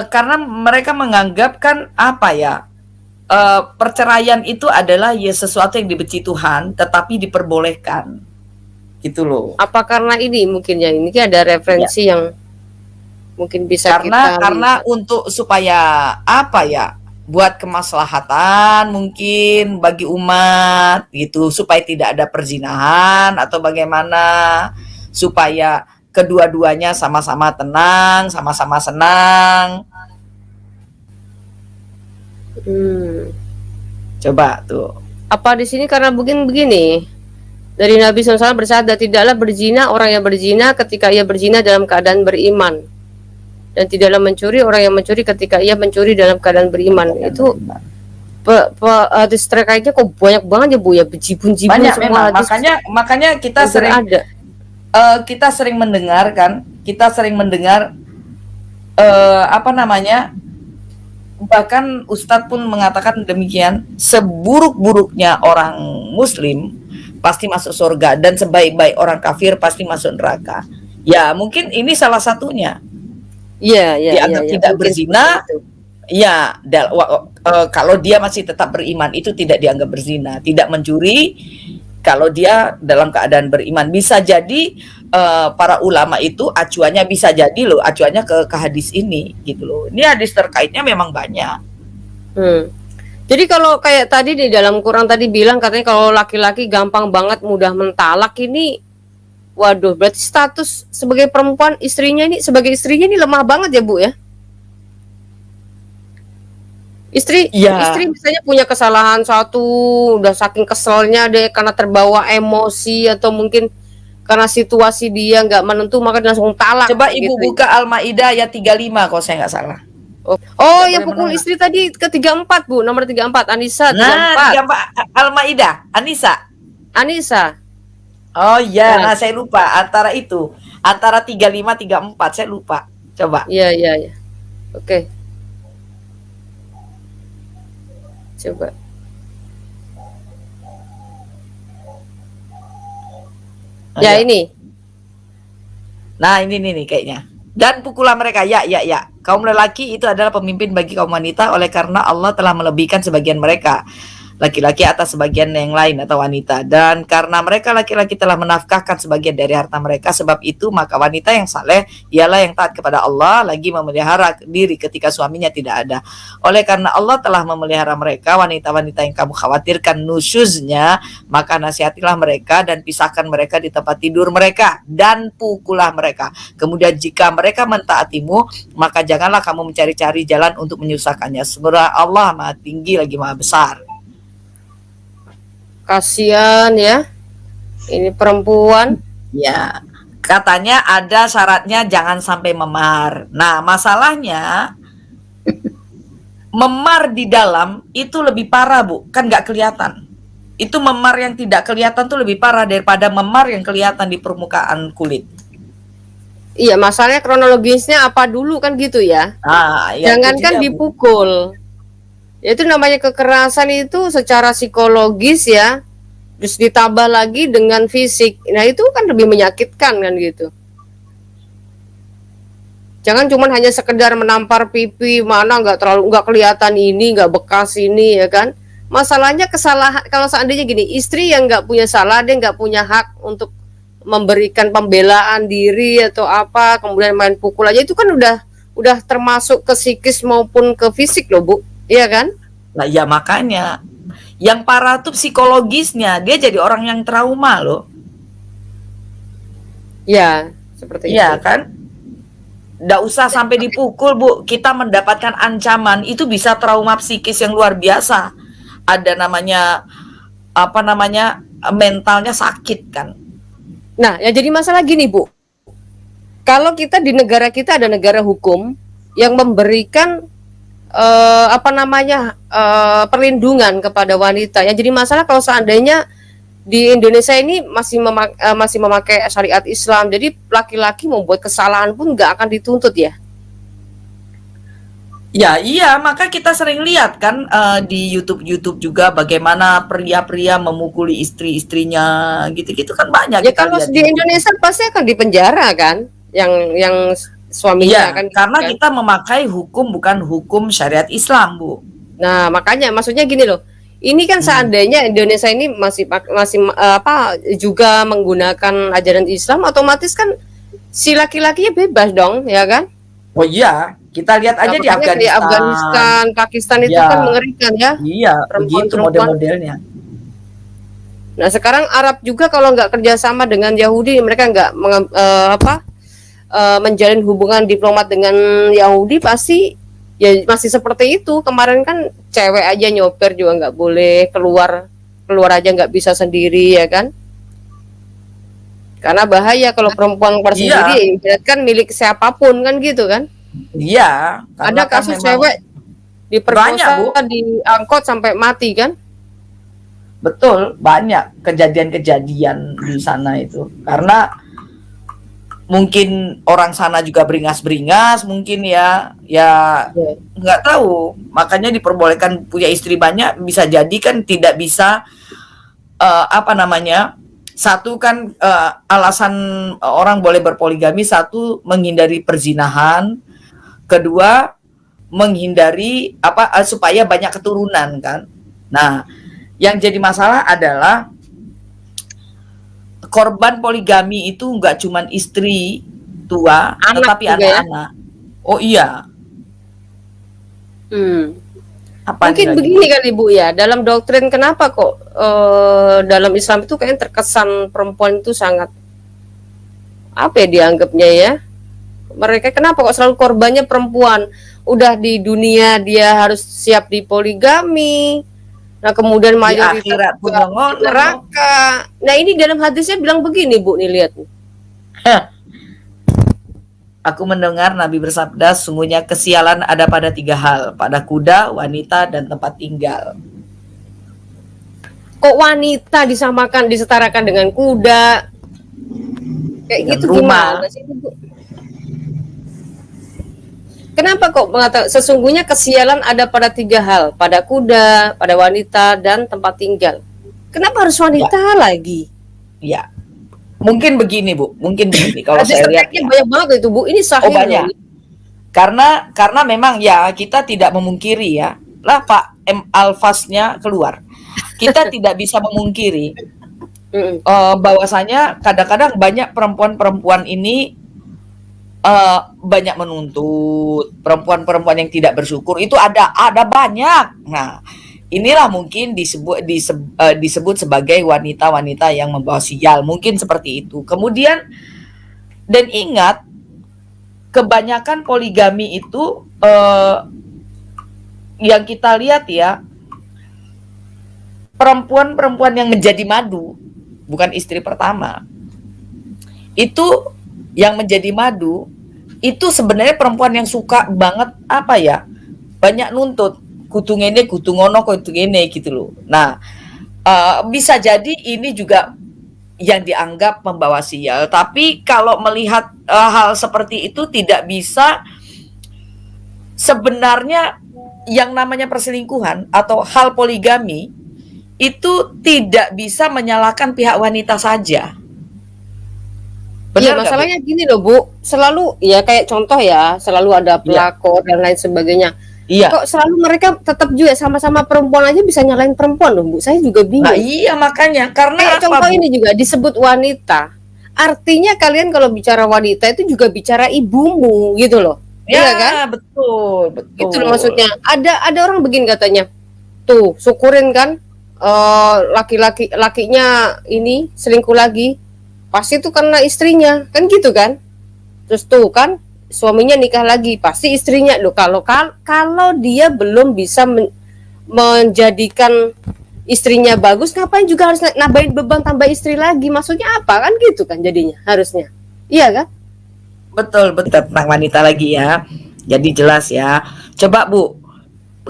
Karena mereka menganggap kan apa ya, perceraian itu adalah ya sesuatu yang dibenci Tuhan, tetapi diperbolehkan, gitu loh.
Apa karena ini mungkin ya, ini ada referensi yang mungkin bisa kita
Karena untuk supaya apa ya, buat kemaslahatan mungkin bagi umat gitu, supaya tidak ada perzinahan atau bagaimana, supaya kedua-duanya sama-sama tenang, sama-sama senang. Coba tuh.
Apa di sini karena mungkin begini, dari Nabi SAW bersabda, tidaklah berzina orang yang berzina ketika ia berzina dalam keadaan beriman, dan tidaklah mencuri orang yang mencuri ketika ia mencuri dalam keadaan beriman. Itu hadis terkaitnya kok banyak banget ya Bu ya, bejibun-jibun
Banyak
semua
memang.
hadis.
Makanya kita sering
ada.
kita sering mendengar kan, apa namanya, bahkan Ustadz pun mengatakan demikian, seburuk-buruknya orang Muslim pasti masuk surga dan sebaik-baik orang kafir pasti masuk neraka. Ya mungkin ini salah satunya.
Iya,
Dianggap tidak berzina, ya kalau dia masih tetap beriman itu tidak dianggap berzina. Tidak mencuri kalau dia dalam keadaan beriman. Bisa jadi para ulama itu acuannya bisa jadi loh, acuannya ke hadis ini gitu loh. Ini hadis terkaitnya memang banyak.
Jadi kalau kayak tadi di dalam Quran tadi bilang katanya kalau laki-laki gampang banget mudah mentalak, ini waduh, berarti status sebagai perempuan sebagai istrinya ini lemah banget ya Bu ya. Istri misalnya punya kesalahan satu, udah saking keselnya deh karena terbawa emosi atau mungkin karena situasi dia nggak menentu, maka dia langsung talak.
Coba Ibu
gitu.
buka Al-Maidah ayat 35 kalau saya nggak salah.
Oh, yang pukul istri tadi ke 34 Bu, nomor 34 Anissa 34.
Nah, 34 Al-Maidah, Anissa. Oh iya, nah saya lupa antara 35 34 saya lupa. Coba.
Iya. Oke. Coba. Ya ini.
Nah ini nih kayaknya. Dan pukullah mereka, ya. Kaum lelaki itu adalah pemimpin bagi kaum wanita, oleh karena Allah telah melebihkan sebagian mereka laki-laki atas sebagian yang lain atau wanita, dan karena mereka laki-laki telah menafkahkan sebagian dari harta mereka, sebab itu maka wanita yang saleh ialah yang taat kepada Allah lagi memelihara diri ketika suaminya tidak ada. Oleh karena Allah telah memelihara mereka, wanita-wanita yang kamu khawatirkan nusyuznya, maka nasihatilah mereka dan pisahkan mereka di tempat tidur mereka dan pukullah mereka. Kemudian jika mereka mentaatimu, maka janganlah kamu mencari-cari jalan untuk menyusahkannya. Sebenarnya Allah Maha Tinggi lagi Maha Besar.
Kasihan ya, ini perempuan.
Ya, katanya ada syaratnya jangan sampai memar. Nah, masalahnya memar di dalam itu lebih parah Bu, kan nggak kelihatan. Itu memar yang tidak kelihatan tuh lebih parah daripada memar yang kelihatan di permukaan kulit.
Iya, masalahnya kronologisnya apa dulu kan gitu ya.
Ya,
jangankan dipukul. Ya, itu namanya kekerasan itu secara psikologis ya. terus ditambah lagi dengan fisik. Nah, itu kan lebih menyakitkan kan gitu. Jangan cuman hanya sekedar menampar pipi, mana nggak kelihatan ini, nggak bekas ini ya kan. Masalahnya kesalahan, kalau seandainya gini, istri yang nggak punya salah, dia nggak punya hak untuk memberikan pembelaan diri atau apa, kemudian main pukul aja, itu kan udah termasuk ke psikis maupun ke fisik loh Bu, iya kan?
Nah, ya makanya yang parah tuh psikologisnya, dia jadi orang yang trauma loh.
Ya, seperti
Iya
itu.
kan? Nggak usah sampai dipukul, Bu. Kita mendapatkan ancaman itu bisa trauma psikis yang luar biasa. Ada namanya apa namanya mentalnya sakit kan.
Nah, yang jadi masalah gini Bu, kalau kita di negara kita ada negara hukum yang memberikan perlindungan kepada wanita. Yang jadi masalah kalau seandainya di Indonesia ini masih memakai syariat Islam, jadi laki-laki membuat kesalahan pun nggak akan dituntut ya.
Ya iya, maka kita sering lihat kan di YouTube juga bagaimana pria-pria memukuli istri-istrinya gitu-gitu kan banyak
Ya
kita
kalau
lihat
di Indonesia pasti akan dipenjara kan, yang suaminya
Iya,
kan.
karena
Kan?
kita memakai hukum bukan hukum syariat Islam, Bu.
Nah makanya maksudnya gini loh, ini kan seandainya Indonesia ini masih juga menggunakan ajaran Islam, otomatis kan si laki-lakinya bebas dong, ya kan?
Oh iya, kita lihat aja di
Makanya di
Afghanistan.
Afghanistan, Pakistan itu
Ya.
kan mengerikan ya.
Iya, begitu
Perempuan-perempuan.
model-modelnya.
Nah sekarang Arab juga kalau nggak kerjasama dengan Yahudi, mereka nggak menjalin hubungan diplomat dengan Yahudi, pasti ya masih seperti itu. Kemarin kan cewek aja nyopir juga nggak boleh, keluar aja nggak bisa sendiri ya kan, karena bahaya kalau perempuan keluar sendiri, kan milik siapapun kan gitu kan.
Iya,
Ada
kan
kasus
memang
cewek
banyak, Bu.
diperkosa diangkut sampai mati kan.
Betul, banyak kejadian-kejadian di sana itu. Karena mungkin orang sana juga beringas-beringas, mungkin ya nggak tahu. Makanya diperbolehkan punya istri banyak, bisa jadi kan tidak bisa satu kan alasan orang boleh berpoligami, satu menghindari perzinahan, kedua menghindari supaya banyak keturunan kan. Nah, yang jadi masalah adalah korban poligami itu nggak cuman istri tua, tetapi
juga ya?
anak-anak. Oh iya.
Mungkin begini kali Bu ya, dalam doktrin kenapa kok dalam Islam itu kayaknya terkesan perempuan itu sangat dianggapnya ya, mereka kenapa kok selalu korbannya perempuan? Udah di dunia dia harus siap dipoligami, nah kemudian mayoritas neraka. Nah ini dalam hadisnya bilang begini Bu, nih lihat.
Aku mendengar Nabi bersabda, sungguhnya kesialan ada pada 3 hal, pada kuda, wanita, dan tempat tinggal.
Kok wanita disetarakan dengan kuda? Kayak
dengan
gitu
rumah.
Gimana sih Bu? Kenapa kok mengatakan sesungguhnya kesialan ada pada 3 hal, pada kuda, pada wanita, dan tempat tinggal? Kenapa harus wanita lagi?
Ya, mungkin begini Bu, kalau saya lihat
banyak banget itu Bu, ini sahih.
banyak. Karena memang ya kita tidak memungkiri ya, lah Pak alfasnya keluar. Kita tidak bisa memungkiri bahwasanya kadang-kadang banyak perempuan-perempuan ini banyak menuntut, perempuan-perempuan yang tidak bersyukur itu ada banyak. Nah, inilah mungkin disebut sebagai wanita-wanita yang membawa sial, mungkin seperti itu. Kemudian dan ingat, kebanyakan poligami itu yang kita lihat ya, perempuan-perempuan yang menjadi madu, bukan istri pertama. Itu yang menjadi madu itu sebenarnya perempuan yang suka banget banyak nuntut, kudu ngene, kudu ngono, kudu ngene gitu loh. Nah, bisa jadi ini juga yang dianggap membawa sial. Tapi kalau melihat hal seperti itu tidak bisa, sebenarnya yang namanya perselingkuhan atau hal poligami itu tidak bisa menyalahkan pihak wanita saja.
Iya,
Benar nggak, Bu?
masalahnya gini loh Bu, selalu ya kayak contoh ya, selalu ada pelakor dan lain sebagainya.
Iya.
Kok selalu mereka tetap juga sama-sama perempuan aja bisa nyalain perempuan loh Bu, saya juga bingung.
Nah, iya makanya karena
Kayak
apa,
contoh
Bu?
ini juga disebut wanita. Artinya kalian kalau bicara wanita itu juga bicara ibumu gitu loh.
Ya,
Iya kan?
betul, betul.
Itu loh maksudnya. Ada orang begini katanya. Tuh, syukurin kan lakinya ini selingkuh lagi. Pasti itu karena istrinya, kan gitu kan? Terus tuh kan suaminya nikah lagi, pasti istrinya loh. Kalau dia belum bisa menjadikan istrinya bagus, ngapain juga harus nambahin beban tambah istri lagi? Maksudnya apa kan gitu kan jadinya harusnya. Iya kan?
Betul, tentang wanita lagi ya. Jadi jelas ya. Coba Bu,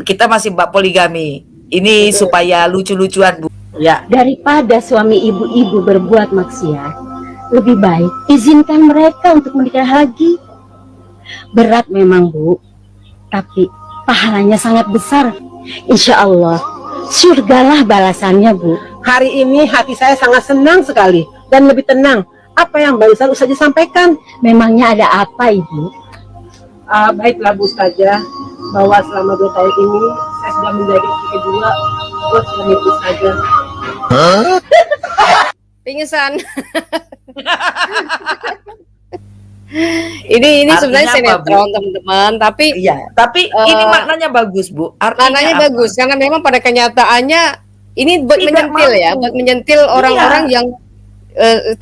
kita masih bab poligami. Ini supaya lucu-lucuan Bu. Ya.
Daripada suami ibu-ibu berbuat maksiat, lebih baik izinkan mereka untuk menikah lagi. Berat memang Bu, tapi pahalanya sangat besar. Insya Allah, surgalah balasannya Bu.
Hari ini hati saya sangat senang sekali dan lebih tenang. Apa yang barusan Ustazah sampaikan?
Memangnya ada apa Ibu?
Baiklah Bu Ustazah, bahwa selama 2 tahun ini saya sudah menjadi istri kedua buat suami Ustazah.
Pingsan. ini
Artinya
sebenarnya
apa,
sinetron teman-teman, tapi
Iya, tapi ini maknanya bagus Bu. Artinya
maknanya
apa?
bagus karena memang pada kenyataannya ini buat
Tidak
menyentil ya,
mampu.
buat menyentil orang-orang yang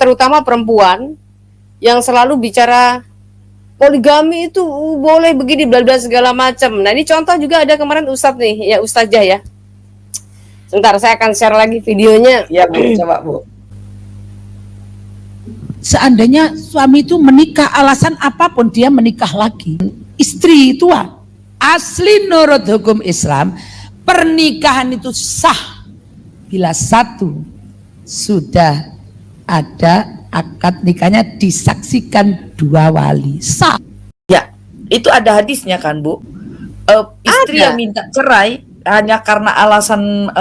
terutama perempuan yang selalu bicara poligami itu boleh begini bla bla segala macam. Nah, ini contoh juga ada kemarin Ustadz nih, ya Ustazah ya. Sebentar, saya akan share lagi videonya.
Ya Bu, coba Bu.
Seandainya suami itu menikah, alasan apapun dia menikah lagi. Istri itu asli nurut hukum Islam, pernikahan itu sah bila satu sudah ada akad nikahnya disaksikan 2 wali. Sah.
Ya, itu ada hadisnya kan Bu. Istri
Ada.
yang minta cerai hanya karena alasan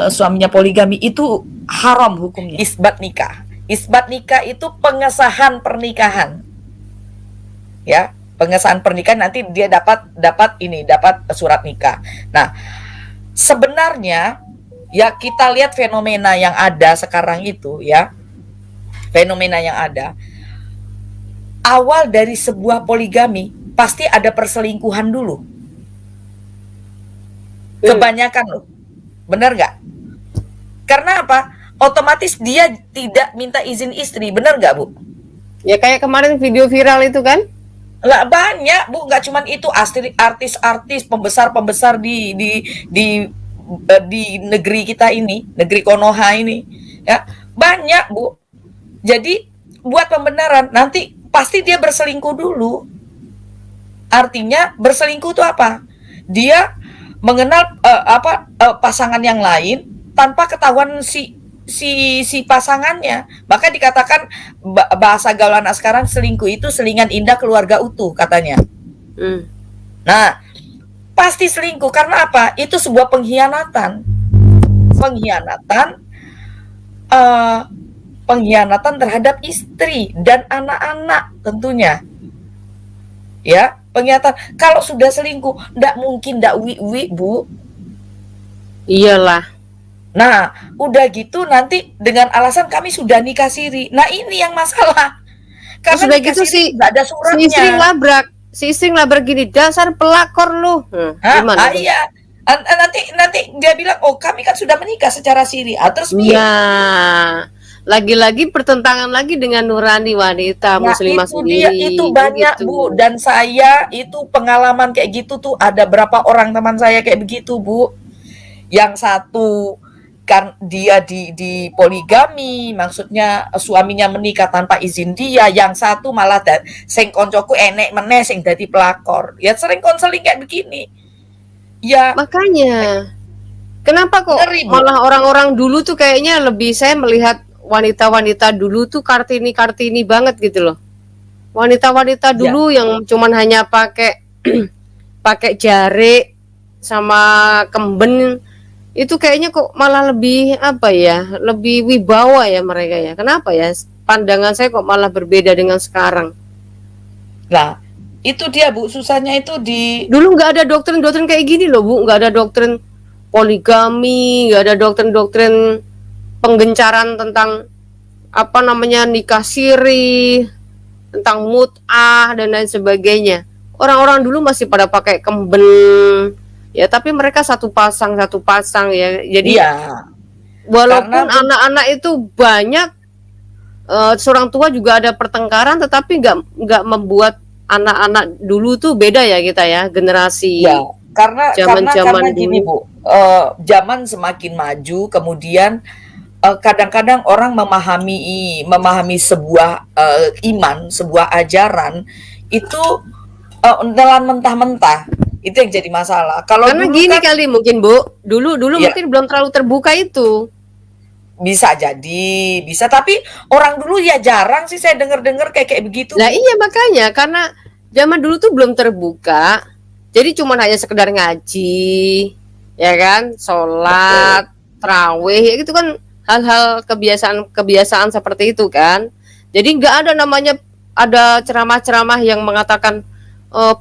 suaminya poligami itu haram hukumnya. Isbat nikah. Isbat nikah itu pengesahan pernikahan. Ya, pengesahan pernikahan nanti dia dapat surat nikah. Nah, sebenarnya ya kita lihat fenomena yang ada sekarang itu ya. Fenomena yang ada. Awal dari sebuah poligami pasti ada perselingkuhan dulu. Kebanyakan loh. Benar nggak? Karena apa? Otomatis dia tidak minta izin istri, benar nggak Bu?
Ya kayak kemarin video viral itu kan?
Nggak banyak Bu, nggak cuman itu, artis-artis pembesar di negeri kita ini, negeri Konoha ini, ya banyak Bu. Jadi buat pembenaran nanti pasti dia berselingkuh dulu. Artinya berselingkuh itu apa? Dia mengenal pasangan yang lain tanpa ketahuan si pasangannya. Maka dikatakan bahasa gaul anak sekarang selingkuh itu selingan indah keluarga utuh katanya. Nah, pasti selingkuh karena apa? Itu sebuah pengkhianatan. Pengkhianatan terhadap istri dan anak-anak tentunya. Ya, pengkhianatan. Kalau sudah selingkuh, ndak mungkin ndak wi Bu.
Iyalah.
Nah, udah gitu nanti dengan alasan kami sudah nikah siri. Nah, ini yang masalah. Karena
Sudah
nikah
gitu
siri nggak ada suratnya.
si istri labrak gini, dasar pelakor lu. Gimana? tuh?
Iya. Nanti dia bilang, oh kami kan sudah menikah secara siri. Terus
Iya. Lagi-lagi pertentangan lagi dengan nurani wanita muslimah
itu
sendiri.
dia, itu banyak
gitu.
Bu. Dan saya itu pengalaman kayak gitu tuh ada berapa orang teman saya kayak begitu Bu. Yang satu kan dia di poligami, maksudnya suaminya menikah tanpa izin dia. Yang satu malah sing koncoku enek meneh sing dadi pelakor. Ya sering konseling kayak begini. Ya
Makanya kenapa kok
Ngeri, Bu.
malah orang-orang dulu tuh kayaknya lebih, saya melihat wanita-wanita dulu tuh Kartini banget gitu loh. Wanita-wanita dulu yang cuman hanya pakai pakai jari sama kemben itu kayaknya kok malah lebih apa ya, lebih wibawa ya mereka ya. Kenapa ya? Pandangan saya kok malah berbeda dengan sekarang.
Nah, itu dia Bu, susahnya itu di
Dulu nggak ada doktrin-doktrin kayak gini loh Bu, nggak ada doktrin poligami, nggak ada doktrin-doktrin penggencaran tentang apa namanya nikah siri, tentang mut'ah dan lain sebagainya. Orang-orang dulu masih pada pakai kemben, ya tapi mereka satu pasang ya. Jadi
iya.
walaupun
Karena
anak-anak itu banyak, seorang tua juga ada pertengkaran, tetapi nggak membuat anak-anak dulu tuh beda ya kita ya, generasi
ya, karena
zaman-zaman
gini
dulu.
Bu, zaman semakin maju, kemudian kadang-kadang orang memahami sebuah iman, sebuah ajaran itu nelan mentah-mentah. Itu yang jadi masalah. Kalau
Karena
dulu
gini
kan
kali mungkin Bu, dulu
ya,
mungkin belum terlalu terbuka itu.
bisa jadi, bisa, tapi orang dulu ya jarang sih saya dengar-dengar kayak begitu.
Nah iya makanya, karena zaman dulu tuh belum terbuka, jadi cuma hanya sekedar ngaji, ya kan, sholat, terawih, ya gitu kan, hal-hal kebiasaan seperti itu kan. Jadi nggak ada namanya ada ceramah-ceramah yang mengatakan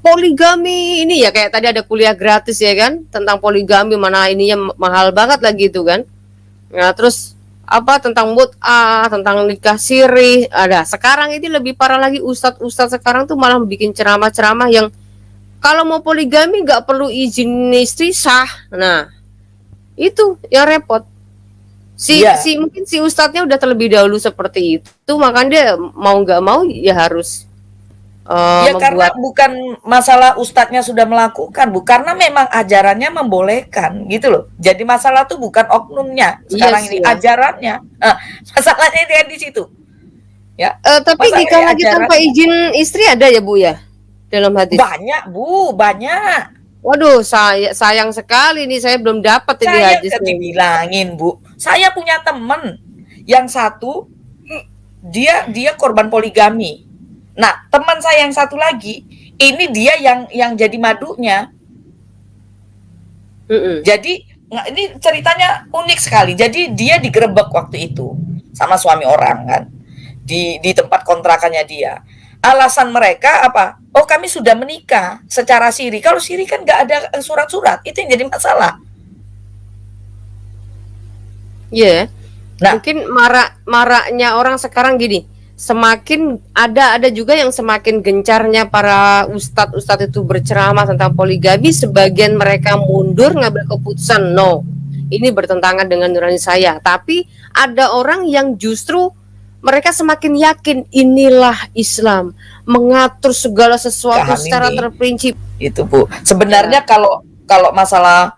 poligami ini ya, kayak tadi ada kuliah gratis ya kan tentang poligami, mana ininya mahal banget lagi itu kan. Nah terus apa tentang mut'ah, tentang nikah siri ada. Sekarang ini lebih parah lagi, ustadz sekarang tuh malah bikin ceramah-ceramah yang kalau mau poligami nggak perlu izin istri sah. Nah itu yang repot. Mungkin si ustadznya udah terlebih dahulu seperti itu, makanya dia mau nggak mau ya harus
ya karena bukan masalah ustadznya sudah melakukan, Bu, karena memang ajarannya membolehkan gitu loh. Jadi masalah tuh bukan oknumnya sekarang ini, ajarannya. Masalahnya dia di situ. Ya.
Tapi nikah lagi tanpa izin istri ada ya Bu ya dalam hadis?
Banyak Bu, banyak.
Waduh, sayang sekali nih saya belum dapat ini hadis.
Saya dibilangin Bu, saya punya teman yang satu dia korban poligami. Nah, teman saya yang satu lagi, ini dia yang jadi madunya. Jadi, ini ceritanya unik sekali. Jadi, dia digerebek waktu itu sama suami orang kan. Di tempat kontrakannya dia. Alasan mereka apa? Oh, kami sudah menikah secara siri. Kalau siri kan nggak ada surat-surat. Itu yang jadi masalah.
Iya. Nah, mungkin maraknya orang sekarang gini. Semakin ada juga yang semakin gencarnya para ustadz itu berceramah tentang poligami, sebagian mereka mundur ngambil keputusan no, ini bertentangan dengan nurani saya. Tapi ada orang yang justru mereka semakin yakin inilah Islam, mengatur segala sesuatu secara terperinci.
Itu Bu. Sebenarnya kalau masalah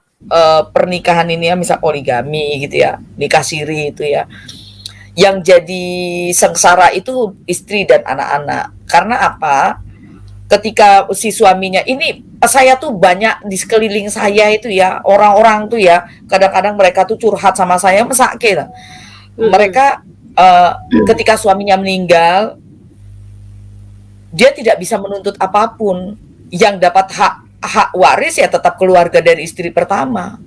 pernikahan ini ya, misal poligami gitu ya, nikah siri itu ya, yang jadi sengsara itu istri dan anak-anak. Karena apa? Ketika si suaminya ini, saya tuh banyak di sekeliling saya itu ya, orang-orang tuh ya, kadang-kadang mereka tuh curhat sama saya, mesake lah. Mereka ketika suaminya meninggal, dia tidak bisa menuntut apapun. Yang dapat hak waris ya tetap keluarga dari istri pertama.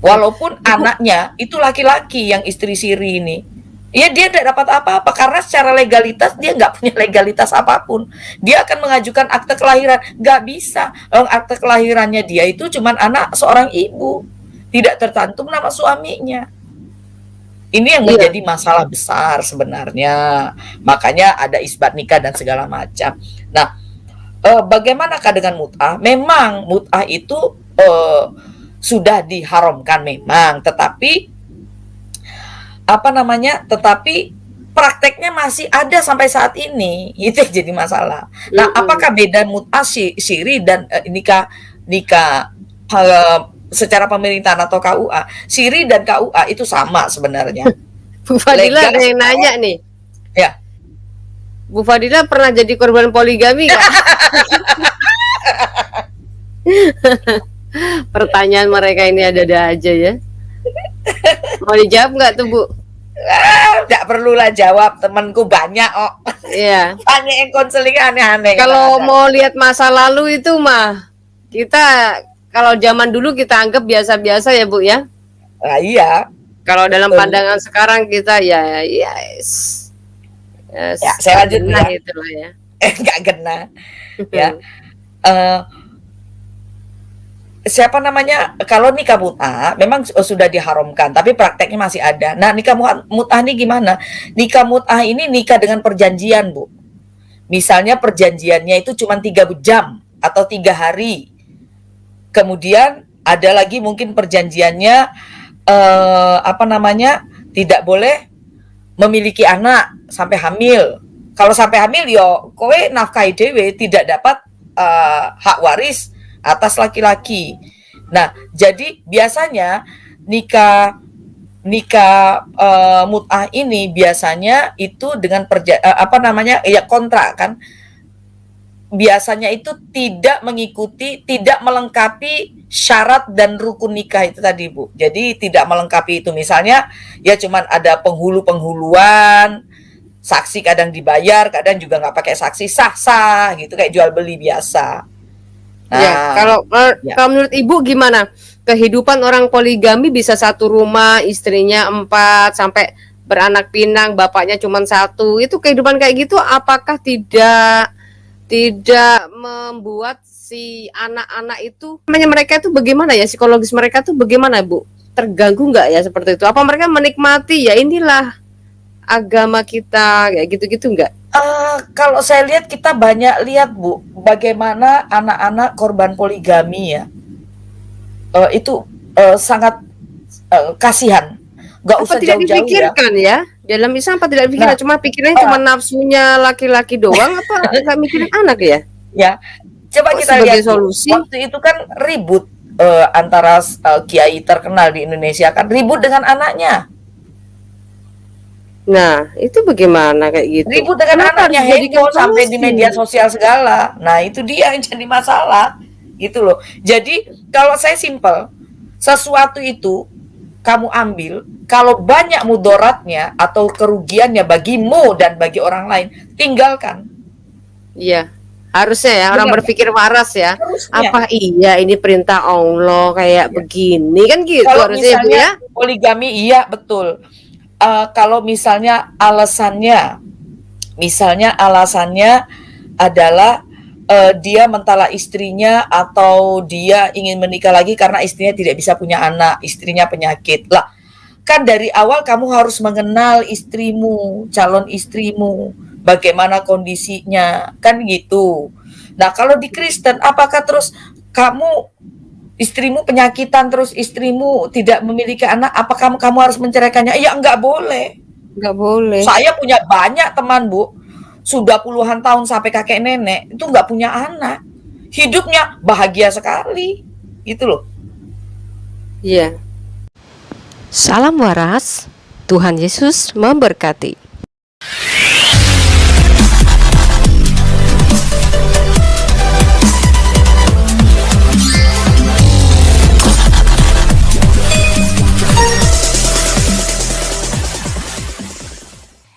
Walaupun anaknya itu laki-laki yang istri siri ini, ya dia tidak dapat apa-apa karena secara legalitas dia nggak punya legalitas apapun. Dia akan mengajukan akte kelahiran, nggak bisa. Akte kelahirannya dia itu cuma anak seorang ibu, tidak tercantum nama suaminya. Ini yang menjadi masalah besar sebenarnya. Makanya ada isbat nikah dan segala macam. Nah, bagaimanakah dengan mut'ah? Memang mut'ah itu sudah diharamkan memang, tetapi tetapi prakteknya masih ada sampai saat ini. Itu yang jadi masalah. Nah, apakah beda mut'ah siri dan nikah secara pemerintahan atau KUA? Siri dan KUA itu sama sebenarnya.
Bu Fadila ada yang nanya nih.
Ya.
Bu Fadila pernah jadi korban poligami nggak? Pertanyaan mereka ini ada-ada aja ya. Mau dijawab nggak tuh Bu?
Nggak perlulah jawab, temanku banyak kok.
Iya.
Banyak yang konseling aneh-aneh.
Kalau mau lihat masa lalu itu mah kita kalau zaman dulu kita anggap biasa-biasa ya Bu ya.
Nah, iya.
Kalau dalam
Betul.
pandangan sekarang kita ya yes. Yes,
Ya, saya lanjut
genah
ya.
itulah ya.
Nggak kena. Ya. Siapa namanya, kalau nikah mut'ah memang sudah diharamkan, tapi prakteknya masih ada. Nah, nikah mut'ah ini gimana? Nikah mut'ah ini nikah dengan perjanjian, Bu. Misalnya perjanjiannya itu cuma 3 jam atau 3 hari. Kemudian ada lagi mungkin perjanjiannya tidak boleh memiliki anak sampai hamil. Kalau sampai hamil yo kowe nafkahi dhewe, tidak dapat hak waris atas laki-laki. Nah, jadi biasanya nikah mut'ah ini biasanya itu dengan kontrak kan. Biasanya itu tidak melengkapi syarat dan rukun nikah itu tadi, Bu. Jadi tidak melengkapi itu. Misalnya ya cuman ada penghuluan, saksi kadang dibayar, kadang juga nggak pakai saksi, sah-sah gitu, kayak jual beli biasa. Nah,
Ya, kalau menurut Ibu gimana? Kehidupan orang poligami bisa satu rumah, istrinya 4 sampai beranak pinang, bapaknya cuma 1. Itu kehidupan kayak gitu apakah tidak membuat si anak-anak itu mereka itu bagaimana ya, psikologis mereka tuh bagaimana, Bu? Terganggu nggak ya seperti itu? Apa mereka menikmati ya inilah agama kita kayak gitu-gitu nggak?
Kalau saya lihat, kita banyak lihat, Bu, bagaimana anak-anak korban poligami ya, itu sangat kasihan. Gak usah
tidak
jauh-jauh
dipikirkan ya. Dalam Islam apa tidak dipikirkan? Cuma pikirannya cuma nafsunya laki-laki doang apa nggak mikirin anak ya?
Ya, coba kita
sebagai
lihat,
solusi.
waktu itu kan ribut antara kiai terkenal di Indonesia kan ribut dengan anaknya.
Nah, itu bagaimana kayak gitu?
Ribut dengan
Kenapa
anaknya,
harus dijadikan
heboh sampai di
solusi?
media sosial segala. Nah, itu dia yang jadi masalah. Gitu loh. Jadi, kalau saya simpel, sesuatu itu kamu ambil, kalau banyak mudaratnya atau kerugiannya bagimu dan bagi orang lain, tinggalkan.
Iya, harusnya ya orang
Benar.
berpikir waras ya.
Harusnya.
Apa iya ini perintah Allah kayak begini kan gitu
Kalau
harusnya ya, Bu
misalnya
ya?
poligami, iya betul. Kalau misalnya alasannya adalah dia mentala istrinya atau dia ingin menikah lagi karena istrinya tidak bisa punya anak, istrinya penyakit. Lah, kan dari awal kamu harus mengenal istrimu, calon istrimu, bagaimana kondisinya, kan gitu. Nah, kalau di Kristen, apakah terus istrimu penyakitan, terus istrimu tidak memiliki anak, apakah kamu harus menceraikannya? Ya, enggak boleh.
Enggak boleh.
Saya punya banyak teman, Bu, sudah puluhan tahun sampai kakek nenek, itu enggak punya anak. Hidupnya bahagia sekali. Gitu loh.
Iya. Salam waras. Tuhan Yesus memberkati.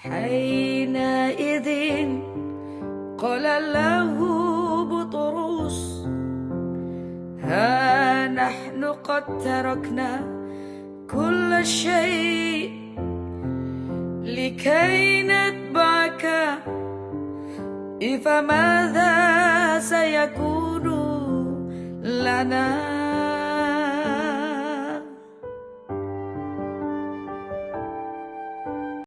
حينئذ قال له بطرس ها نحن قد تركنا كل شيء لكي نتبعك فماذا سيكون لنا